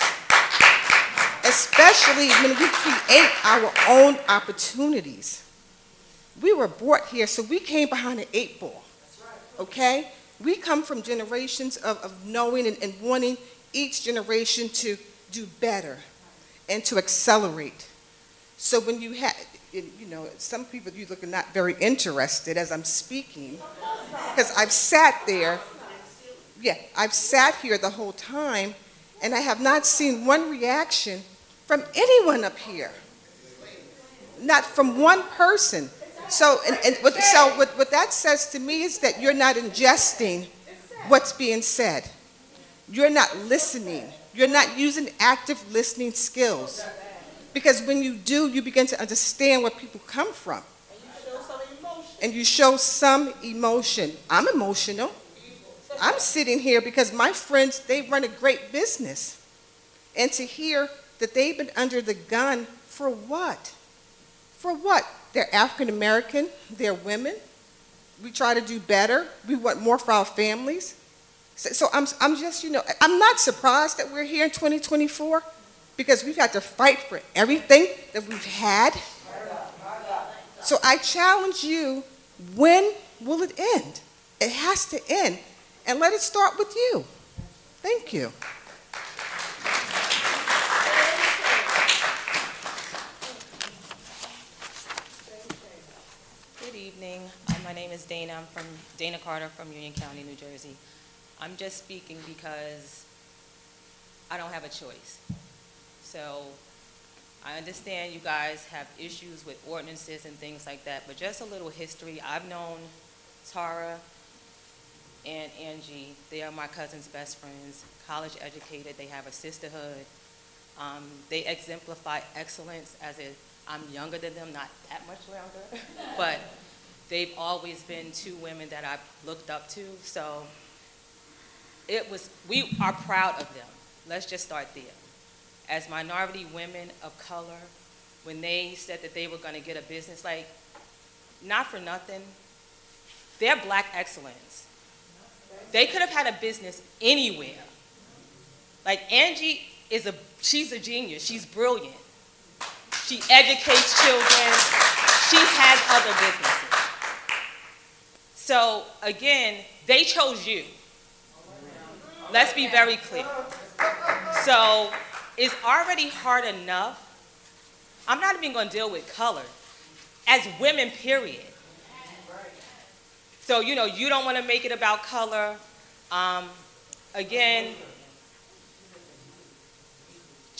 Especially when we create our own opportunities. We were brought here, so we came behind an 8-ball, okay? We come from generations of knowing and wanting each generation to do better and to accelerate. So when you have, you know, some people, you look not very interested as I'm speaking, because I've sat there, I've sat here the whole time, and I have not seen one reaction from anyone up here. Not from one person. So what that says to me is that you're not ingesting what's being said. You're not listening. You're not using active listening skills. Because when you do, you begin to understand where people come from. And you show some emotion. I'm emotional. I'm sitting here because my friends, they run a great business. And to hear that they've been under the gun for what? For what? They're African American, they're women. We try to do better. We want more for our families. So I'm just, you know, I'm not surprised that we're here in 2024 because we've had to fight for everything that we've had. So I challenge you, when will it end? It has to end. And let it start with you. Thank you. Good evening. My name is Dana. I'm from Dana Carter from Union County, New Jersey. I'm just speaking because I don't have a choice. So I understand you guys have issues with ordinances and things like that, but just a little history. I've known Tara and Angie. They are my cousin's best friends, college educated. They have a sisterhood. They exemplify excellence I'm younger than them, not that much younger, but they've always been two women that I've looked up to. So we are proud of them. Let's just start there. As minority women of color, when they said that they were going to get a business, like, not for nothing, they're Black excellence. They could have had a business anywhere. Like, Angie she's a genius. She's brilliant. She educates children. She has other businesses. So, again, they chose you. Let's be very clear. So, it's already hard enough. I'm not even going to deal with color. As women, period. So, you know, you don't want to make it about color. Again,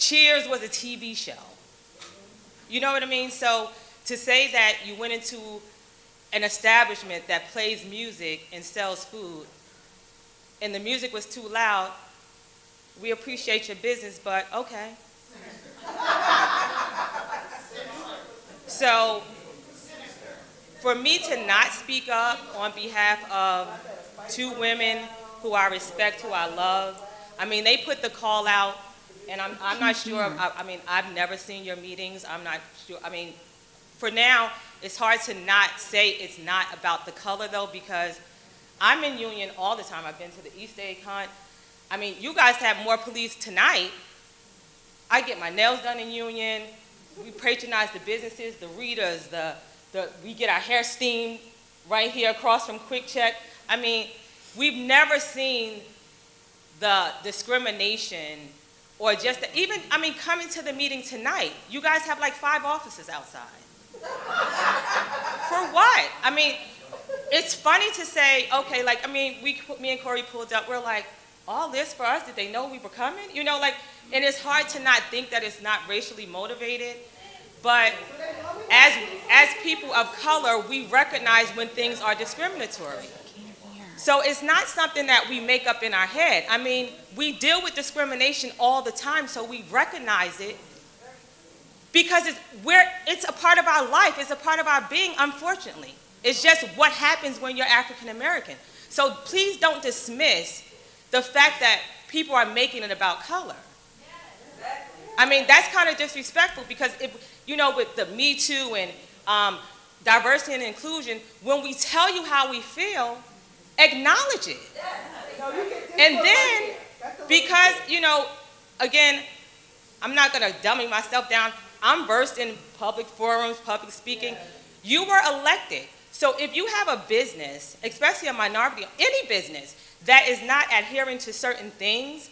Cheers was a TV show. You know what I mean? So to say that you went into an establishment that plays music and sells food, and the music was too loud, we appreciate your business, but okay. So for me to not speak up on behalf of two women who I respect, who I love, I mean, they put the call out, and I'm not sure, I mean, I've never seen your meetings, I'm not sure, I mean, for now, it's hard to not say it's not about the color though, because I'm in Union all the time. I've been to the East Egg Hunt. I mean, you guys have more police tonight. I get my nails done in Union. We patronize the businesses, the readers, we get our hair steamed right here across from Quick Check. I mean, we've never seen the discrimination or just coming to the meeting tonight, you guys have like 5 officers outside. For what? I mean, it's funny to say, okay, like, I mean, me and Corey pulled up, we're like, all this for us? Did they know we were coming? You know, like, and it's hard to not think that it's not racially motivated, but as people of color, we recognize when things are discriminatory. So it's not something that we make up in our head. I mean, we deal with discrimination all the time, so we recognize it because it's a part of our life, it's a part of our being, unfortunately. It's just what happens when you're African American. So please don't dismiss the fact that people are making it about color. I mean, that's kind of disrespectful because, you know, with the Me Too and diversity and inclusion, when we tell you how we feel, acknowledge it. And then, because, you know, again, I'm not going to dummy myself down. I'm versed in public forums, public speaking. You were elected. So if you have a business, especially a minority, any business that is not adhering to certain things,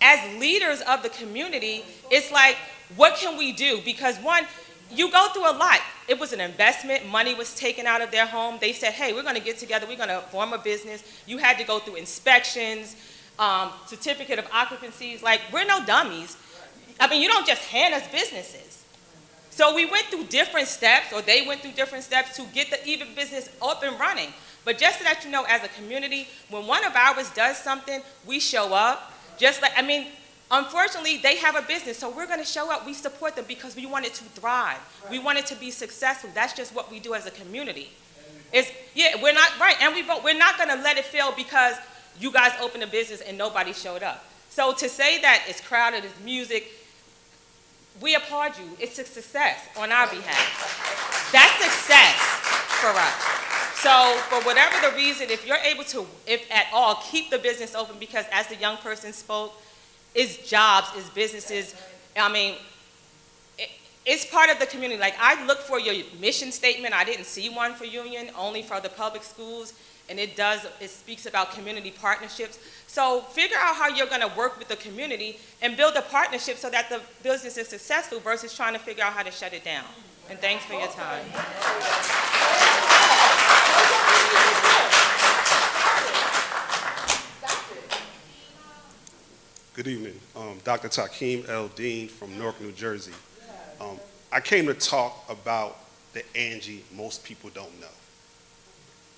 as leaders of the community, it's like, what can we do? Because one, you go through a lot. It was an investment. Money was taken out of their home. They said, hey, we're going to get together. We're going to form a business. You had to go through inspections, certificate of occupancies. Like, we're no dummies. I mean, you don't just hand us businesses. So we went through different steps, or they went through different steps to get the even business up and running. But just so that you know, as a community, when one of ours does something, we show up. Just like, I mean, unfortunately, they have a business, so we're going to show up. We support them because we want it to thrive. We want it to be successful. That's just what we do as a community. We're not, right, and we vote. We're not going to let it fail because you guys opened a business and nobody showed up. So to say that it's crowded, it's music, we applaud you. It's a success on our behalf. That's success for us. So for whatever the reason, if you're able to, if at all, keep the business open, because as the young person spoke, it's jobs, it's businesses. I mean, it's part of the community. Like, I looked for your mission statement. I didn't see one for Union, only for the public schools. And it speaks about community partnerships. So figure out how you're going to work with the community and build a partnership so that the business is successful versus trying to figure out how to shut it down. And thanks for your time. Good evening. Dr. Takeem L. Dean from Newark, New Jersey. I came to talk about the Angie most people don't know.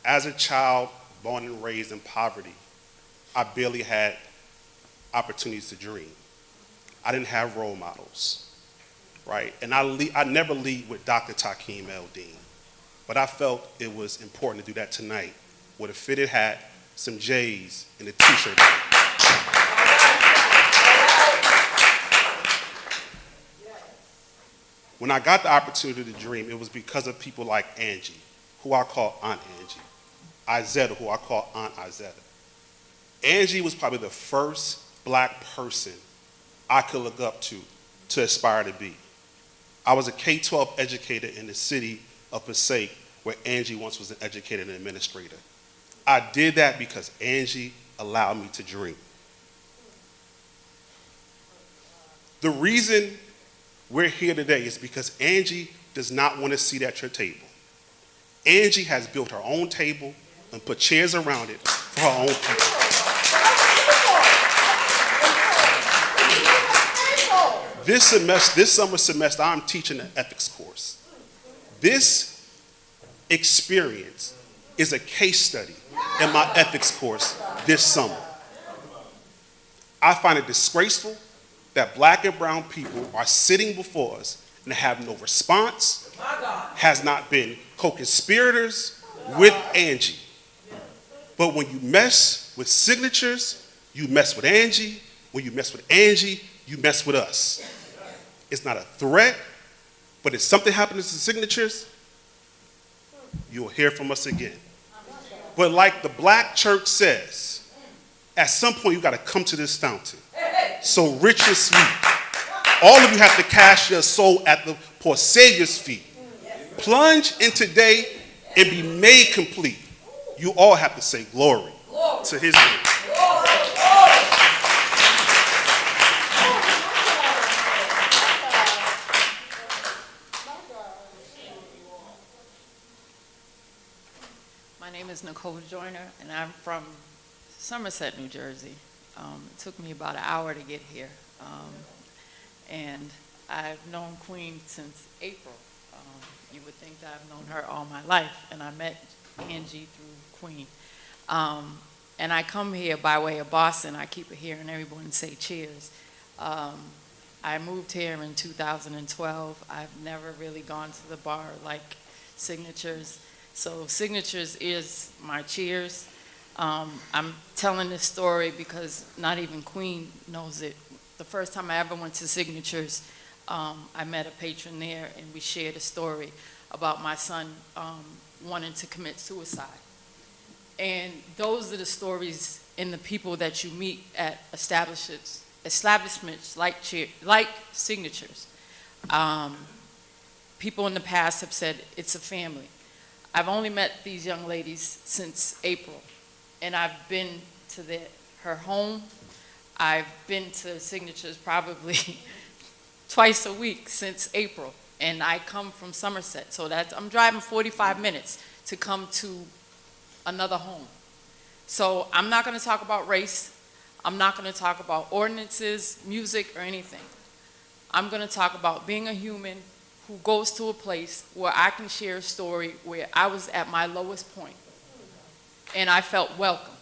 As a child born and raised in poverty, I barely had opportunities to dream. I didn't have role models, right? And I never lead with Dr. Takeem L. Dean, but I felt it was important to do that tonight with a fitted hat, some J's, and a t-shirt. When I got the opportunity to dream, it was because of people like Angie, who I call Aunt Angie, Izetta, who I call Aunt Izetta. Angie was probably the first black person I could look up to aspire to be. I was a K-12 educator in the city of Passaic, where Angie once was an educator and administrator. I did that because Angie allowed me to dream. The reason we're here today is because Angie does not want to sit at your table. Angie has built her own table and put chairs around it for her own people. This summer semester, I'm teaching an ethics course. This experience is a case study in my ethics course this summer. I find it disgraceful that black and brown people are sitting before us and have no response, has not been co-conspirators with Angie. But when you mess with signatures, you mess with Angie. When you mess with Angie, you mess with us. It's not a threat, but if something happens to signatures, you'll hear from us again. But like the black church says, at some point you got to come to this fountain. So rich and sweet. All of you have to cast your soul at the poor Savior's feet. Plunge in today and be made complete. You all have to say glory to his name. My name is Nicole Joyner, and I'm from Somerset, New Jersey. It took me about an hour to get here. And I've known Queen since April. You would think that I've known her all my life, and I met Angie through Queen. And I come here by way of Boston. I keep hearing everyone say cheers. I moved here in 2012. I've never really gone to the bar like Signatures. So Signatures is my cheers. I'm telling this story because not even Queen knows it. The first time I ever went to Signatures, I met a patron there, and we shared a story about my son wanting to commit suicide. And those are the stories and the people that you meet at establishments like Signatures. People in the past have said it's a family. I've only met these young ladies since April, and I've been to her home. I've been to Signatures probably twice a week since April, and I come from Somerset, so I'm driving 45 minutes to come to another home. So I'm not going to talk about race. I'm not going to talk about ordinances, music, or anything. I'm going to talk about being a human who goes to a place where I can share a story where I was at my lowest point, and I felt welcome.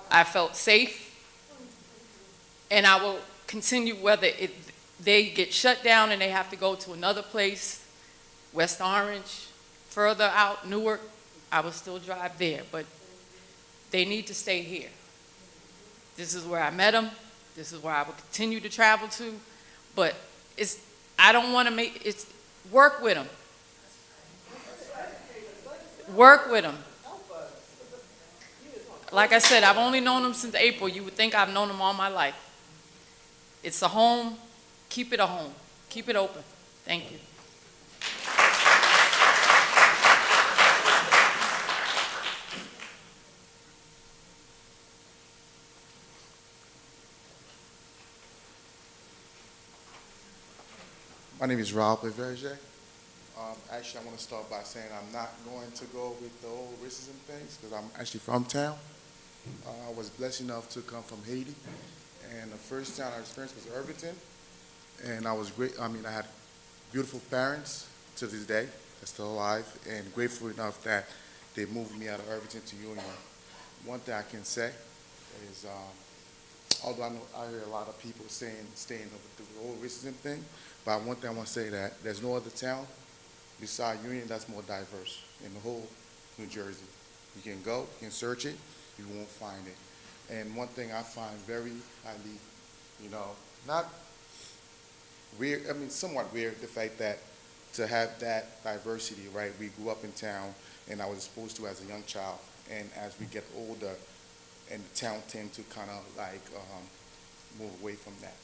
I felt safe, and I will continue whether they get shut down and they have to go to another place, West Orange, further out, Newark, I will still drive there, but they need to stay here. This is where I met them. This is where I will continue to travel to, but I don't want to work with them. Work with them. Like I said, I've only known them since April. You would think I've known them all my life. It's a home. Keep it a home. Keep it open. Thank you. My name is Rob Leverger. Actually, I want to start by saying I'm not going to go with the whole racism things because I'm actually from town. I was blessed enough to come from Haiti, and the first town I experienced was Irvington, and I was great. I mean, I had beautiful parents to this day. They're still alive, and grateful enough that they moved me out of Irvington to Union. One thing I can say is, although I hear a lot of people staying with the whole racism thing, but one thing I want to say that there's no other town besides Union that's more diverse in the whole New Jersey. You can go, you can search it, you won't find it. And one thing I find very highly, not weird, I mean somewhat weird, the fact that to have that diversity, right? We grew up in town and I was exposed to as a young child. And as we get older, and the town tend to kind of move away from that.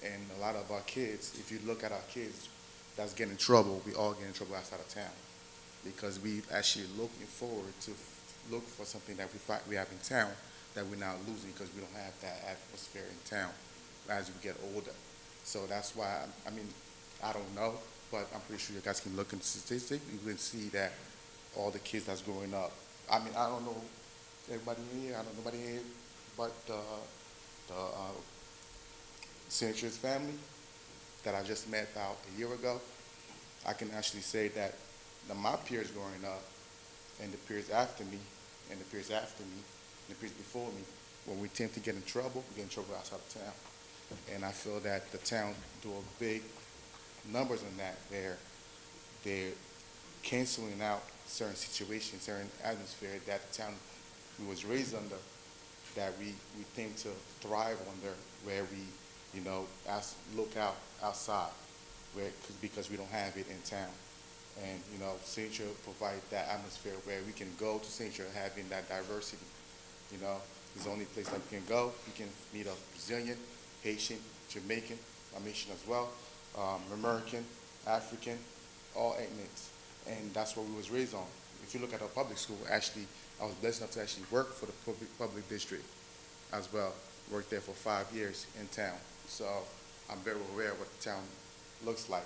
And a lot of our kids, if you look at our kids that's getting in trouble, we all get in trouble outside of town because we actually looking forward to look for something that we have in town that we're now losing because we don't have that atmosphere in town as we get older. So that's why, I don't know, but I'm pretty sure you guys can look in the statistics. You can see that all the kids that's growing up, I don't know everybody in here, I don't know nobody in here, but the Senators family, that I just met about a year ago, I can actually say that my peers growing up, and the peers after me, and the peers after me, and the peers before me, when we tend to get in trouble, we get in trouble outside of town. And I feel that the town do a big numbers on that. They're canceling out certain situations, certain atmosphere that the town we was raised under, that we tend to thrive under, where we, look outside, because we don't have it in town. And, Signature provide that atmosphere where we can go to Signature having that diversity. It's the only place that we can go. We can meet a Brazilian, Haitian, Jamaican, Haitian as well, American, African, all ethnics. And that's what we was raised on. If you look at our public school, actually, I was blessed enough to actually work for the public district as well. Worked there for 5 years in town. So I'm very aware of what the town looks like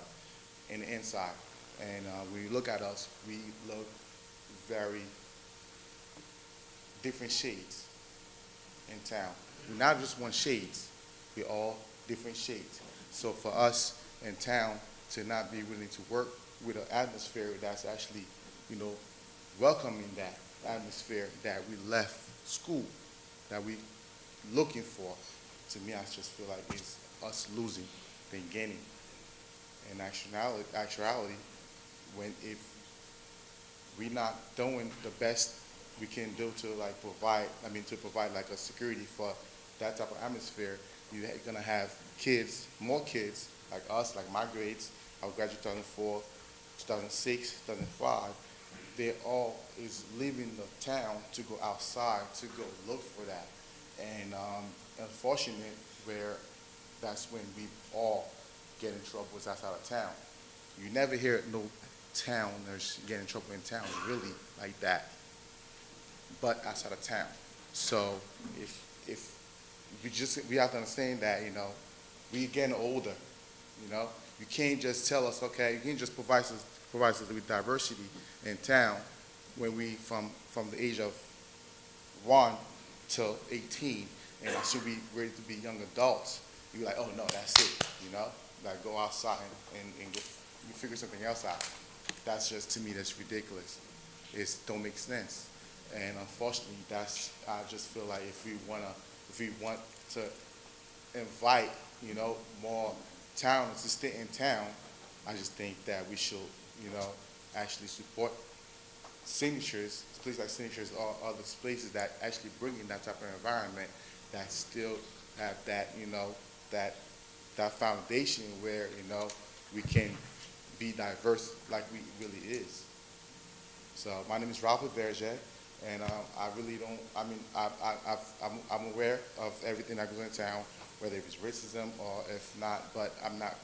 in the inside. And when you look at us, we look very different shades in town. We're not just one shades, we're all different shades. So for us in town to not be willing to work with an atmosphere that's actually, welcoming that atmosphere that we left school, that we looking for, to me, I just feel like it's us losing than gaining. In actuality, if we're not doing the best we can do to provide like a security for that type of atmosphere, you're gonna have more kids like us, like my grades. I was graduated 2004, 2006, 2005. They all is leaving the town to go outside to go look for that. And unfortunate where that's when we all get in trouble is outside of town. You never hear no towners get in trouble in town really like that, but outside of town. So if we have to understand that, we getting older, you can't just tell us, okay, you can't just provide us with diversity in town when we from the age of 1 till 18, and I should be ready to be young adults. You're like, oh no, that's it, like go outside and go, you figure something else out. That's just, to me, that's ridiculous. It don't make sense. And unfortunately, I just feel like if we want to invite, more towners to stay in town, I just think that we should, actually support Signatures, places like Signatures or other places that actually bring in that type of environment that still have that, that foundation where, we can be diverse like we really is. So my name is Robert Verge, and I really don't, I'm aware of everything that goes in town, whether it's racism or if not, but I'm not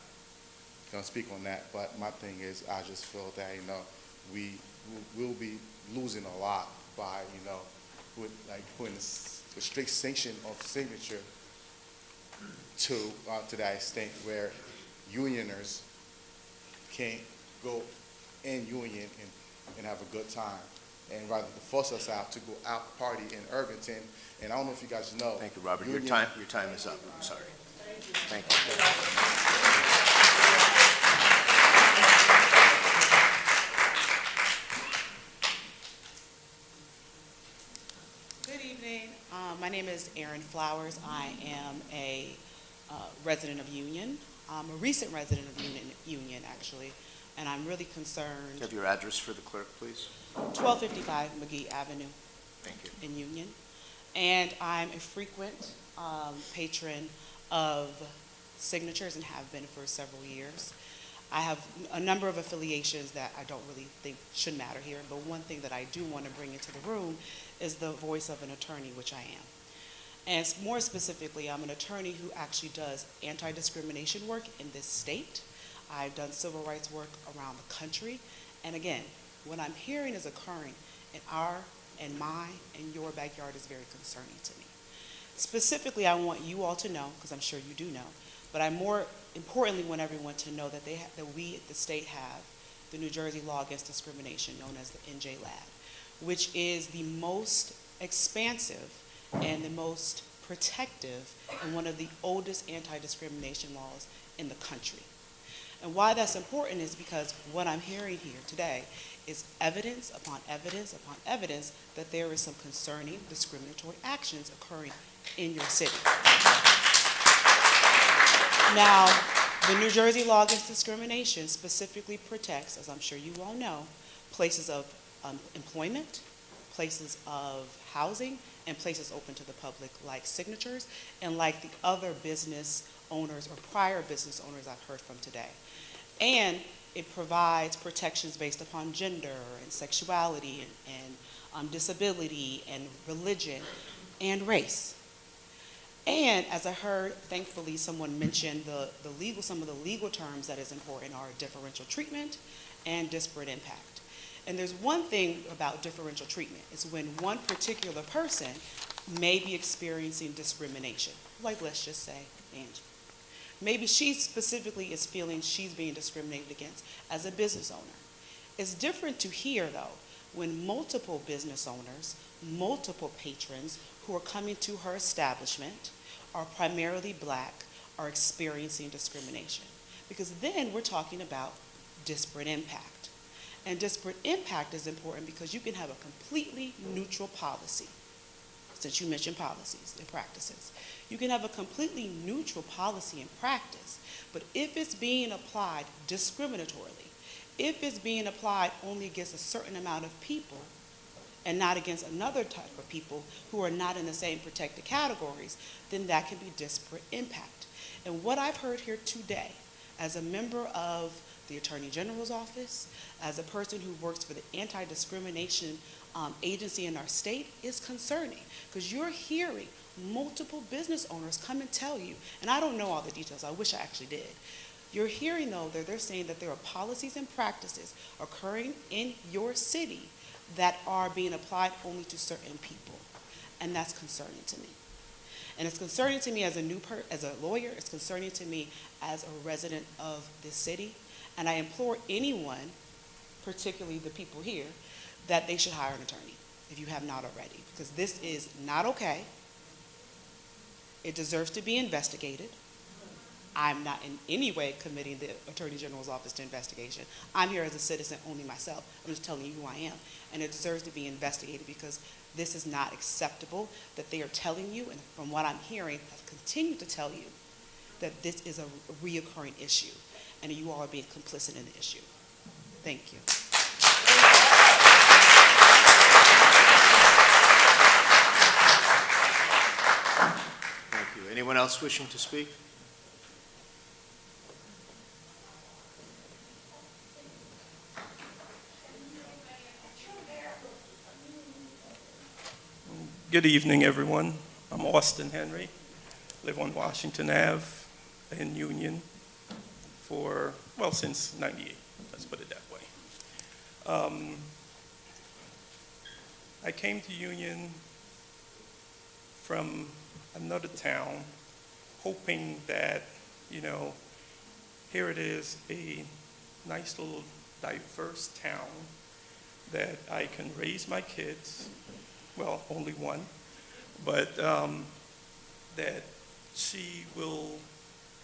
going to speak on that. But my thing is, I just feel that, we will be losing a lot by, putting a strict sanction of Signature to that extent where unioners can't go in union and have a good time, and rather to force us out to go out party in Irvington. And I don't know if you guys know. Thank you, Robert. Your time is up. I'm sorry. Thank you. Good evening. My name is Erin Flowers. I am a resident of Union. I'm a recent resident of Union, actually, and I'm really concerned. Do you have your address for the clerk, please? 1255 McGee Avenue. Thank you. In Union. And I'm a frequent patron of Signatures and have been for several years. I have a number of affiliations that I don't really think should matter here, but one thing that I do want to bring into the room is the voice of an attorney, which I am. And more specifically, I'm an attorney who actually does anti-discrimination work in this state. I've done civil rights work around the country. And again, what I'm hearing is occurring in my and your backyard is very concerning to me. Specifically, I want you all to know, because I'm sure you do know, but I more importantly want everyone to know that that we at the state have the New Jersey Law Against Discrimination, known as the NJLAD, which is the most expansive and the most protective and one of the oldest anti-discrimination laws in the country. And why that's important is because what I'm hearing here today is evidence upon evidence upon evidence that there is some concerning discriminatory actions occurring in your city. Now, the New Jersey law against discrimination specifically protects, as I'm sure you all know, places of employment, places of housing, and places open to the public like signatures and like the other business owners or prior business owners I've heard from today. And it provides protections based upon gender and sexuality and disability and religion and race. And as I heard, thankfully, someone mentioned some of the legal terms that is important are differential treatment and disparate impact. And there's one thing about differential treatment. It's when one particular person may be experiencing discrimination. Like, let's just say, Angie. Maybe she specifically is feeling she's being discriminated against as a business owner. It's different to hear, though, when multiple business owners, multiple patrons who are coming to her establishment are primarily Black, are experiencing discrimination. Because then we're talking about disparate impact. And disparate impact is important because you can have a completely neutral policy, since you mentioned policies and practices. You can have a completely neutral policy and practice, but if it's being applied discriminatorily, if it's being applied only against a certain amount of people and not against another type of people who are not in the same protected categories, then that can be disparate impact. And what I've heard here today, as a member of the Attorney General's office, as a person who works for the anti-discrimination agency in our state, is concerning, because you're hearing multiple business owners come and tell you, and I don't know all the details, I wish I actually did. You're hearing, though, that they're saying that there are policies and practices occurring in your city that are being applied only to certain people, and that's concerning to me. And it's concerning to me as a lawyer, it's concerning to me as a resident of this city, and I implore anyone, particularly the people here, that they should hire an attorney, if you have not already, because this is not okay. It deserves to be investigated. I'm not in any way committing the Attorney General's office to investigation. I'm here as a citizen only myself. I'm just telling you who I am. And it deserves to be investigated because this is not acceptable that they are telling you, and from what I'm hearing, have continued to tell you, that this is a reoccurring issue, and you all are being complicit in the issue. Thank you. Thank you. Anyone else wishing to speak? Good evening, everyone. I'm Austin Henry, live on Washington Ave in Union since '98, let's put it that way. I came to Union from another town, hoping that, here it is, a nice little diverse town that I can raise my kids, well, only one, but that she will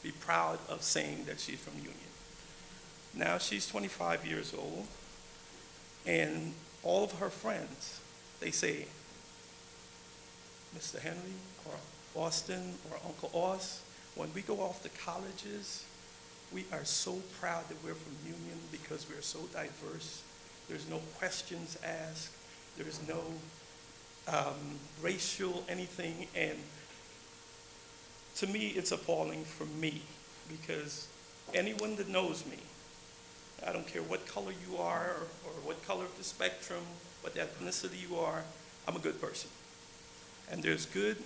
be proud of saying that she's from Union. Now she's 25 years old, and all of her friends, they say, Mr. Henry or Austin or Uncle Aus, when we go off to colleges, we are so proud that we're from Union because we're so diverse. There's no questions asked. There's no racial anything, and to me it's appalling for me because anyone that knows me, I don't care what color you are or what color of the spectrum, what ethnicity you are, I'm a good person. And there's good,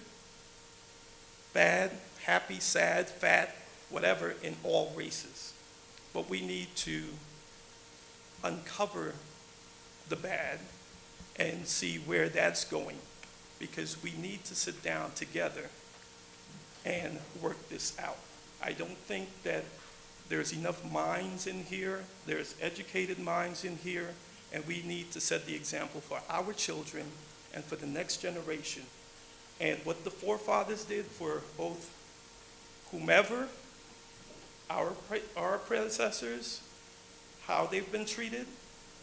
bad, happy, sad, fat, whatever in all races. But we need to uncover the bad and see where that's going, because we need to sit down together and work this out. I don't think that there's enough minds in here, there's educated minds in here, and we need to set the example for our children and for the next generation. And what the forefathers did for both whomever our predecessors, how they've been treated,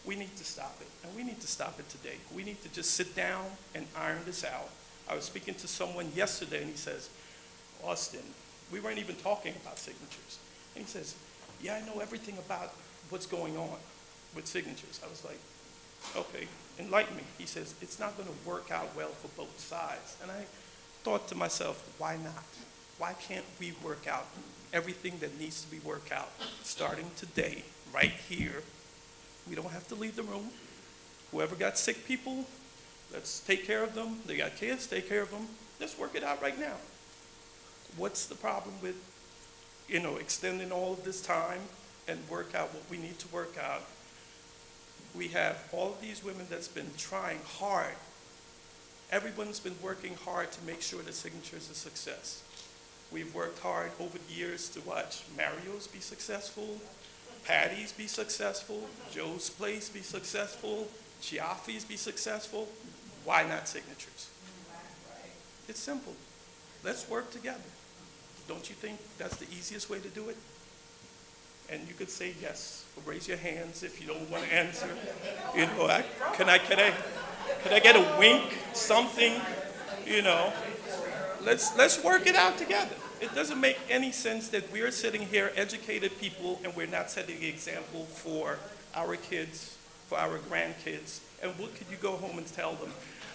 we need to stop it, and we need to stop it today. We need to just sit down and iron this out. I was speaking to someone yesterday, and he says, Austin, we weren't even talking about signatures. And he says, yeah, I know everything about what's going on with signatures. I was like, okay, enlighten me. He says, it's not going to work out well for both sides. And I thought to myself, why not? Why can't we work out everything that needs to be worked out starting today, right here? We don't have to leave the room. Whoever got sick people, let's take care of them. They got kids, take care of them. Let's work it out right now. What's the problem with, extending all of this time and work out what we need to work out? We have all of these women that's been trying hard. Everyone's been working hard to make sure the signature is a success. We've worked hard over the years to watch Mario's be successful, Patty's be successful, Joe's Place be successful, Chiaffi's be successful. Why not signatures? It's simple. Let's work together. Don't you think that's the easiest way to do it? And you could say yes, or raise your hands if you don't want to answer. Can I get a wink, something, Let's work it out together. It doesn't make any sense that we're sitting here, educated people, and we're not setting the example for our kids, for our grandkids. And what could you go home and tell them?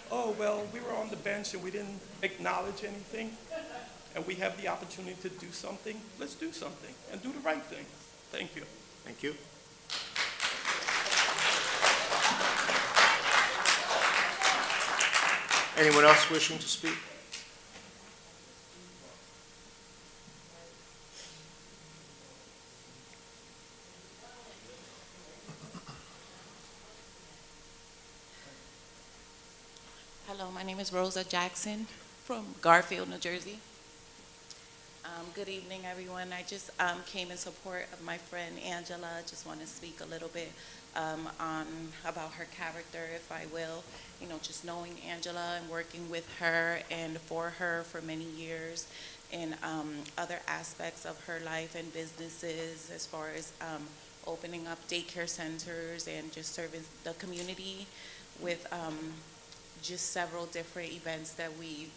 Oh, well, we were on the bench and we didn't acknowledge anything, and we have the opportunity to do something. Let's do something and do the right thing. Thank you. Thank you. Anyone else wishing to speak? Hello, my name is Rosa Jackson from Garfield, New Jersey. Good evening, everyone. I just came in support of my friend Angela. I just want to speak a little bit about her character, if I will. Just knowing Angela and working with her and for her for many years, and other aspects of her life and businesses, as far as opening up daycare centers and just serving the community with just several different events that we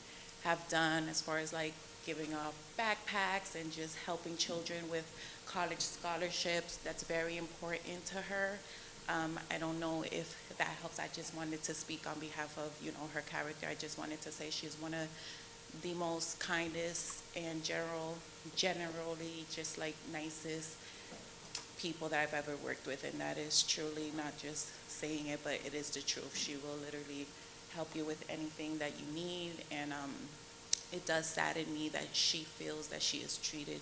have done, as far as like giving out backpacks and just helping children with college scholarships. That's very important to her. I don't know if that helps. I just wanted to speak on behalf of, her character. I just wanted to say she's one of the most kindest and generally just like nicest people that I've ever worked with, and that is truly not just saying it, but it is the truth. She will literally help you with anything that you need, and it does sadden me that she feels that she is treated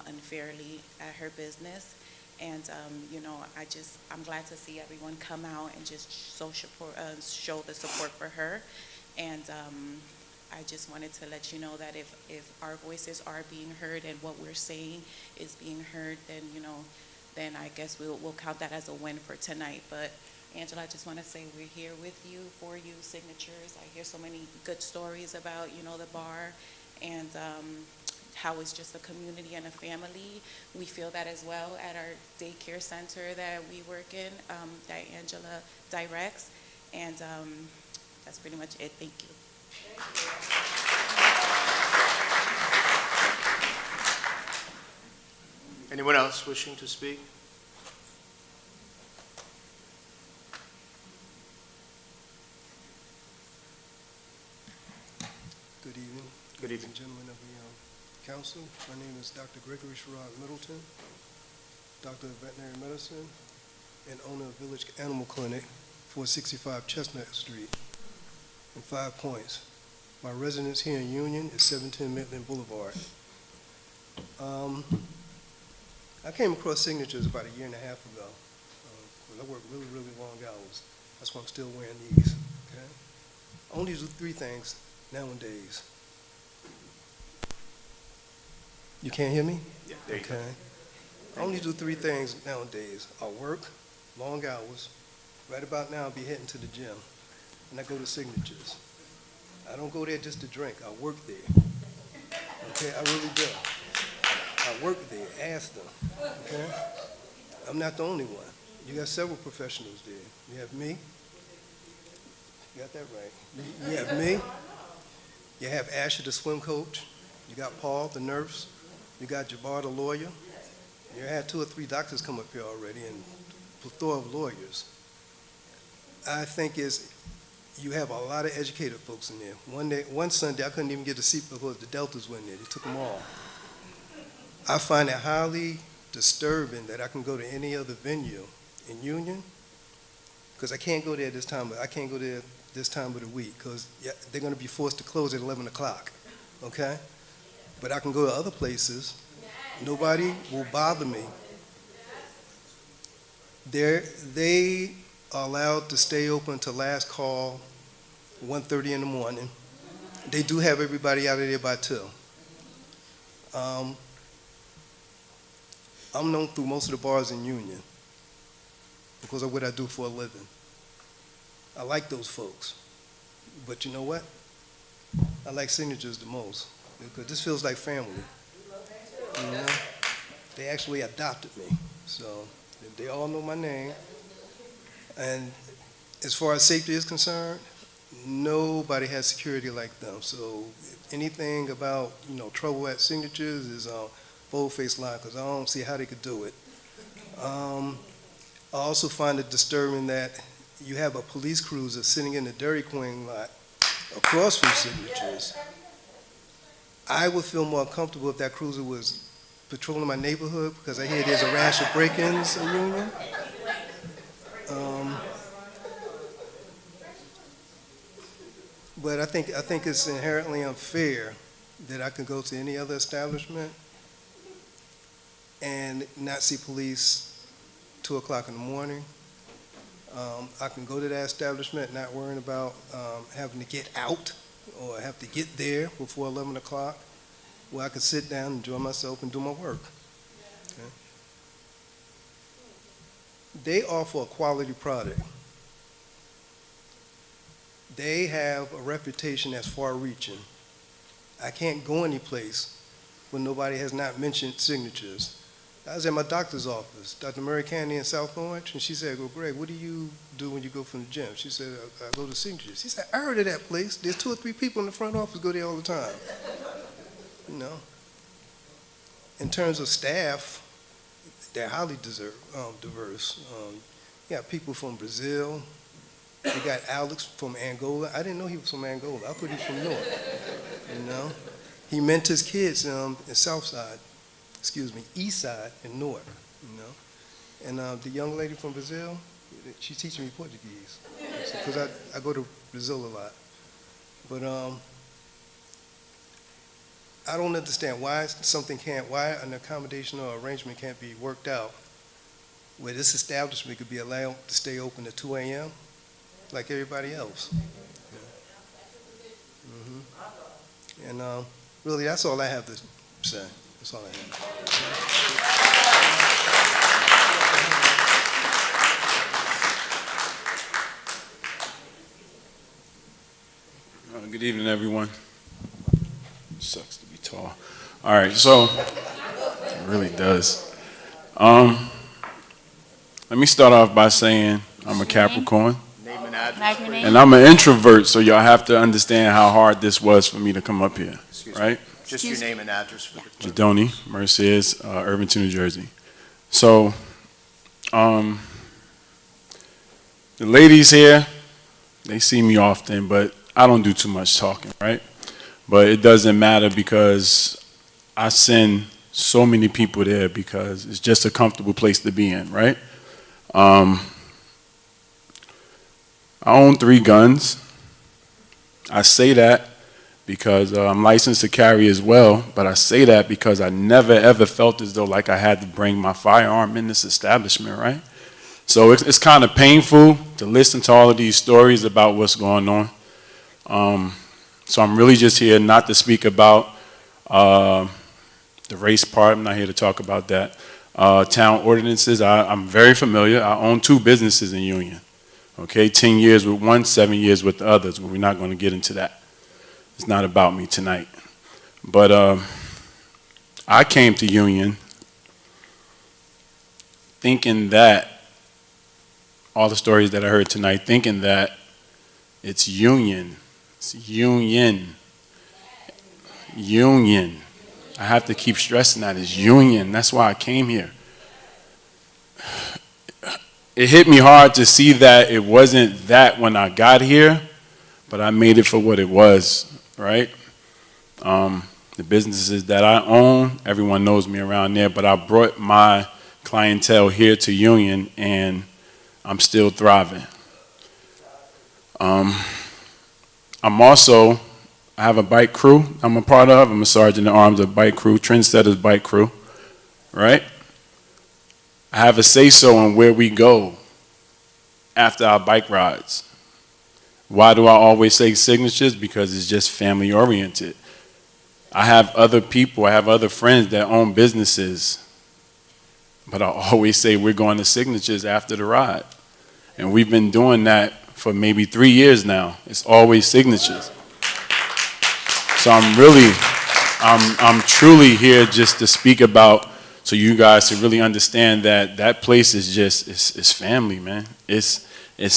unfairly at her business. And I'm glad to see everyone come out and just show the support for her. And I just wanted to let you know that if our voices are being heard and what we're saying is being heard, then I guess we'll count that as a win for tonight. But Angela, I just want to say we're here with you, for you, signatures. I hear so many good stories about, the bar, and how it's just a community and a family. We feel that as well at our daycare center that we work in, that Angela directs. And that's pretty much it. Thank you. Anyone else wishing to speak? Good evening. Good evening. Gentlemen of the council. My name is Dr. Gregory Sherrod Middleton, Doctor of Veterinary Medicine and owner of Village Animal Clinic, 465 Chestnut Street, in 5 Points. My residence here in Union is 710 Midland Boulevard. I came across signatures about 1.5 years ago. I work really, really long hours. That's why I'm still wearing these. Okay? I only do 3 things nowadays. You can't hear me? Yeah, there you go. Okay. I only do 3 things nowadays. I work, long hours. Right about now, I'll be heading to the gym, and I go to signatures. I don't go there just to drink. I work there. Okay, I really do. I work there, ask them, okay? I'm not the only one. You got several professionals there. You have me. You got that right. You have me. You have Asher, the swim coach. You got Paul, the nurse. You got Jabbar, the lawyer. You had 2 or 3 doctors come up here already and a plethora of lawyers. I think you have a lot of educated folks in there. One Sunday, I couldn't even get a seat because the Deltas went there. They took them all. I find it highly disturbing that I can go to any other venue in Union, because I can't go there this time. I can't go there this time of the week because they're going to be forced to close at 11 o'clock, okay? But I can go to other places. Nobody will bother me. They are allowed to stay open to last call, 1:30 in the morning. They do have everybody out of there by 2. I'm known through most of the bars in Union because of what I do for a living. I like those folks. But you know what? I like Signatures the most because this feels like family. You know? They actually adopted me. So they all know my name. And as far as safety is concerned, nobody has security like them. So anything about, trouble at Signatures is a bold-faced lie because I don't see how they could do it. I also find it disturbing that you have a police cruiser sitting in the Dairy Queen lot across from Signatures. I would feel more comfortable if that cruiser was patrolling my neighborhood because I hear there's a rash of break-ins in Union. But I think it's inherently unfair that I can go to any other establishment and not see police 2 o'clock in the morning. I can go to that establishment not worrying about having to get out or have to get there before 11 o'clock, where I can sit down, enjoy myself, and do my work. Okay? They offer a quality product. They have a reputation that's far-reaching. I can't go any place when nobody has not mentioned Signatures. I was at my doctor's office, Dr. Mary Candy in South Orange, and she said, "Well, Greg, what do you do when you go from the gym?" She said, I go to Signatures. She said, "I heard of that place. There's 2 or 3 people in the front office go there all the time." You know. In terms of staff, they're highly diverse. You got people from Brazil. You got Alex from Angola. I didn't know he was from Angola. I thought he was from North. You know. He mentors kids in East Side and North, you know. And the young lady from Brazil, she's teaching me Portuguese because I go to Brazil a lot. But I don't understand why why an accommodation or arrangement can't be worked out where this establishment could be allowed to stay open at 2 a.m. like everybody else. Yeah. And really, that's all I have to say. That's all I have. Good evening, everyone. Sucks to be tall. All right, so it really does. Let me start off by saying I'm a Capricorn. Name and address, please. And I'm an introvert, so y'all have to understand how hard this was for me to come up here, right? Just your name and address for the clerk. Jadoni Mercedes, Irvington, New Jersey. So, the ladies here, they see me often, but I don't do too much talking, right? But it doesn't matter because I send so many people there because it's just a comfortable place to be in, right? I own 3 guns. I say that because I'm licensed to carry as well, but I say that because I never ever felt as though like I had to bring my firearm in this establishment, right? So it's kind of painful to listen to all of these stories about what's going on. So I'm really just here not to speak about the race part. I'm not here to talk about that. Town ordinances, I'm very familiar. I own 2 businesses in Union. Okay, 10 years with one, 7 years with the others, but we're not going to get into that. It's not about me tonight. But I came to Union thinking that, all the stories that I heard tonight, thinking that it's union. It's union. Union. I have to keep stressing that it's union. That's why I came here. It hit me hard to see that it wasn't that when I got here, but I made it for what it was, right? The businesses that I own, everyone knows me around there, but I brought my clientele here to Union, and I'm still thriving. I have a bike crew I'm a part of. I'm a sergeant at arms of bike crew, Trendsetters bike crew, right? I have a say-so on where we go after our bike rides. Why do I always say signatures? Because it's just family-oriented. I have other people, I have other friends that own businesses, but I always say we're going to signatures after the ride. And we've been doing that for maybe 3 years now. It's always signatures. So I'm truly here just to speak about, so you guys to really understand that that place is just, it's family, man. It's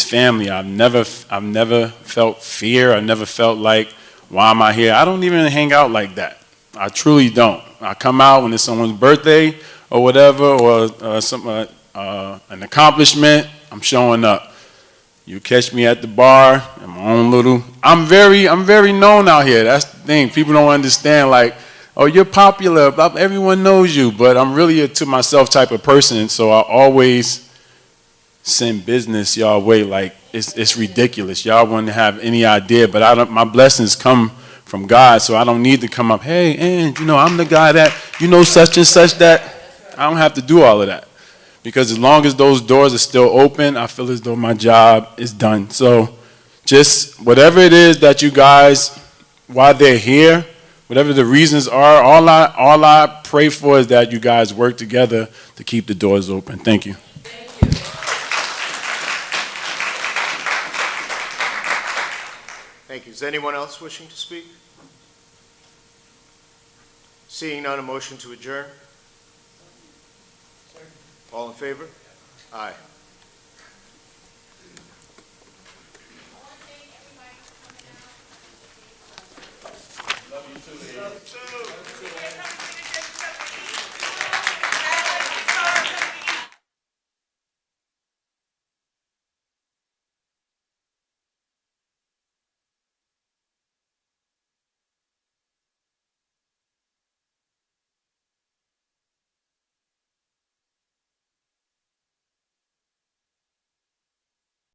family. I've never felt fear. I never felt like, why am I here? I don't even hang out like that. I truly don't. I come out when it's someone's birthday or whatever, or an accomplishment, I'm showing up. You catch me at the bar, in my own little, I'm very known out here. That's the thing. People don't understand, like, oh, you're popular, everyone knows you, but I'm really a to myself type of person, so I always send business y'all way. Like, it's ridiculous. Y'all wouldn't have any idea, but my blessings come from God, so I don't need to come up, hey, and I'm the guy that, such and such that. I don't have to do all of that. Because as long as those doors are still open, I feel as though my job is done. So just whatever it is that you guys, while they're here, whatever the reasons are, all I pray for is that you guys work together to keep the doors open. Thank you. Thank you. Is anyone else wishing to speak? Seeing none, a motion to adjourn? All in favor? Aye. Love you too.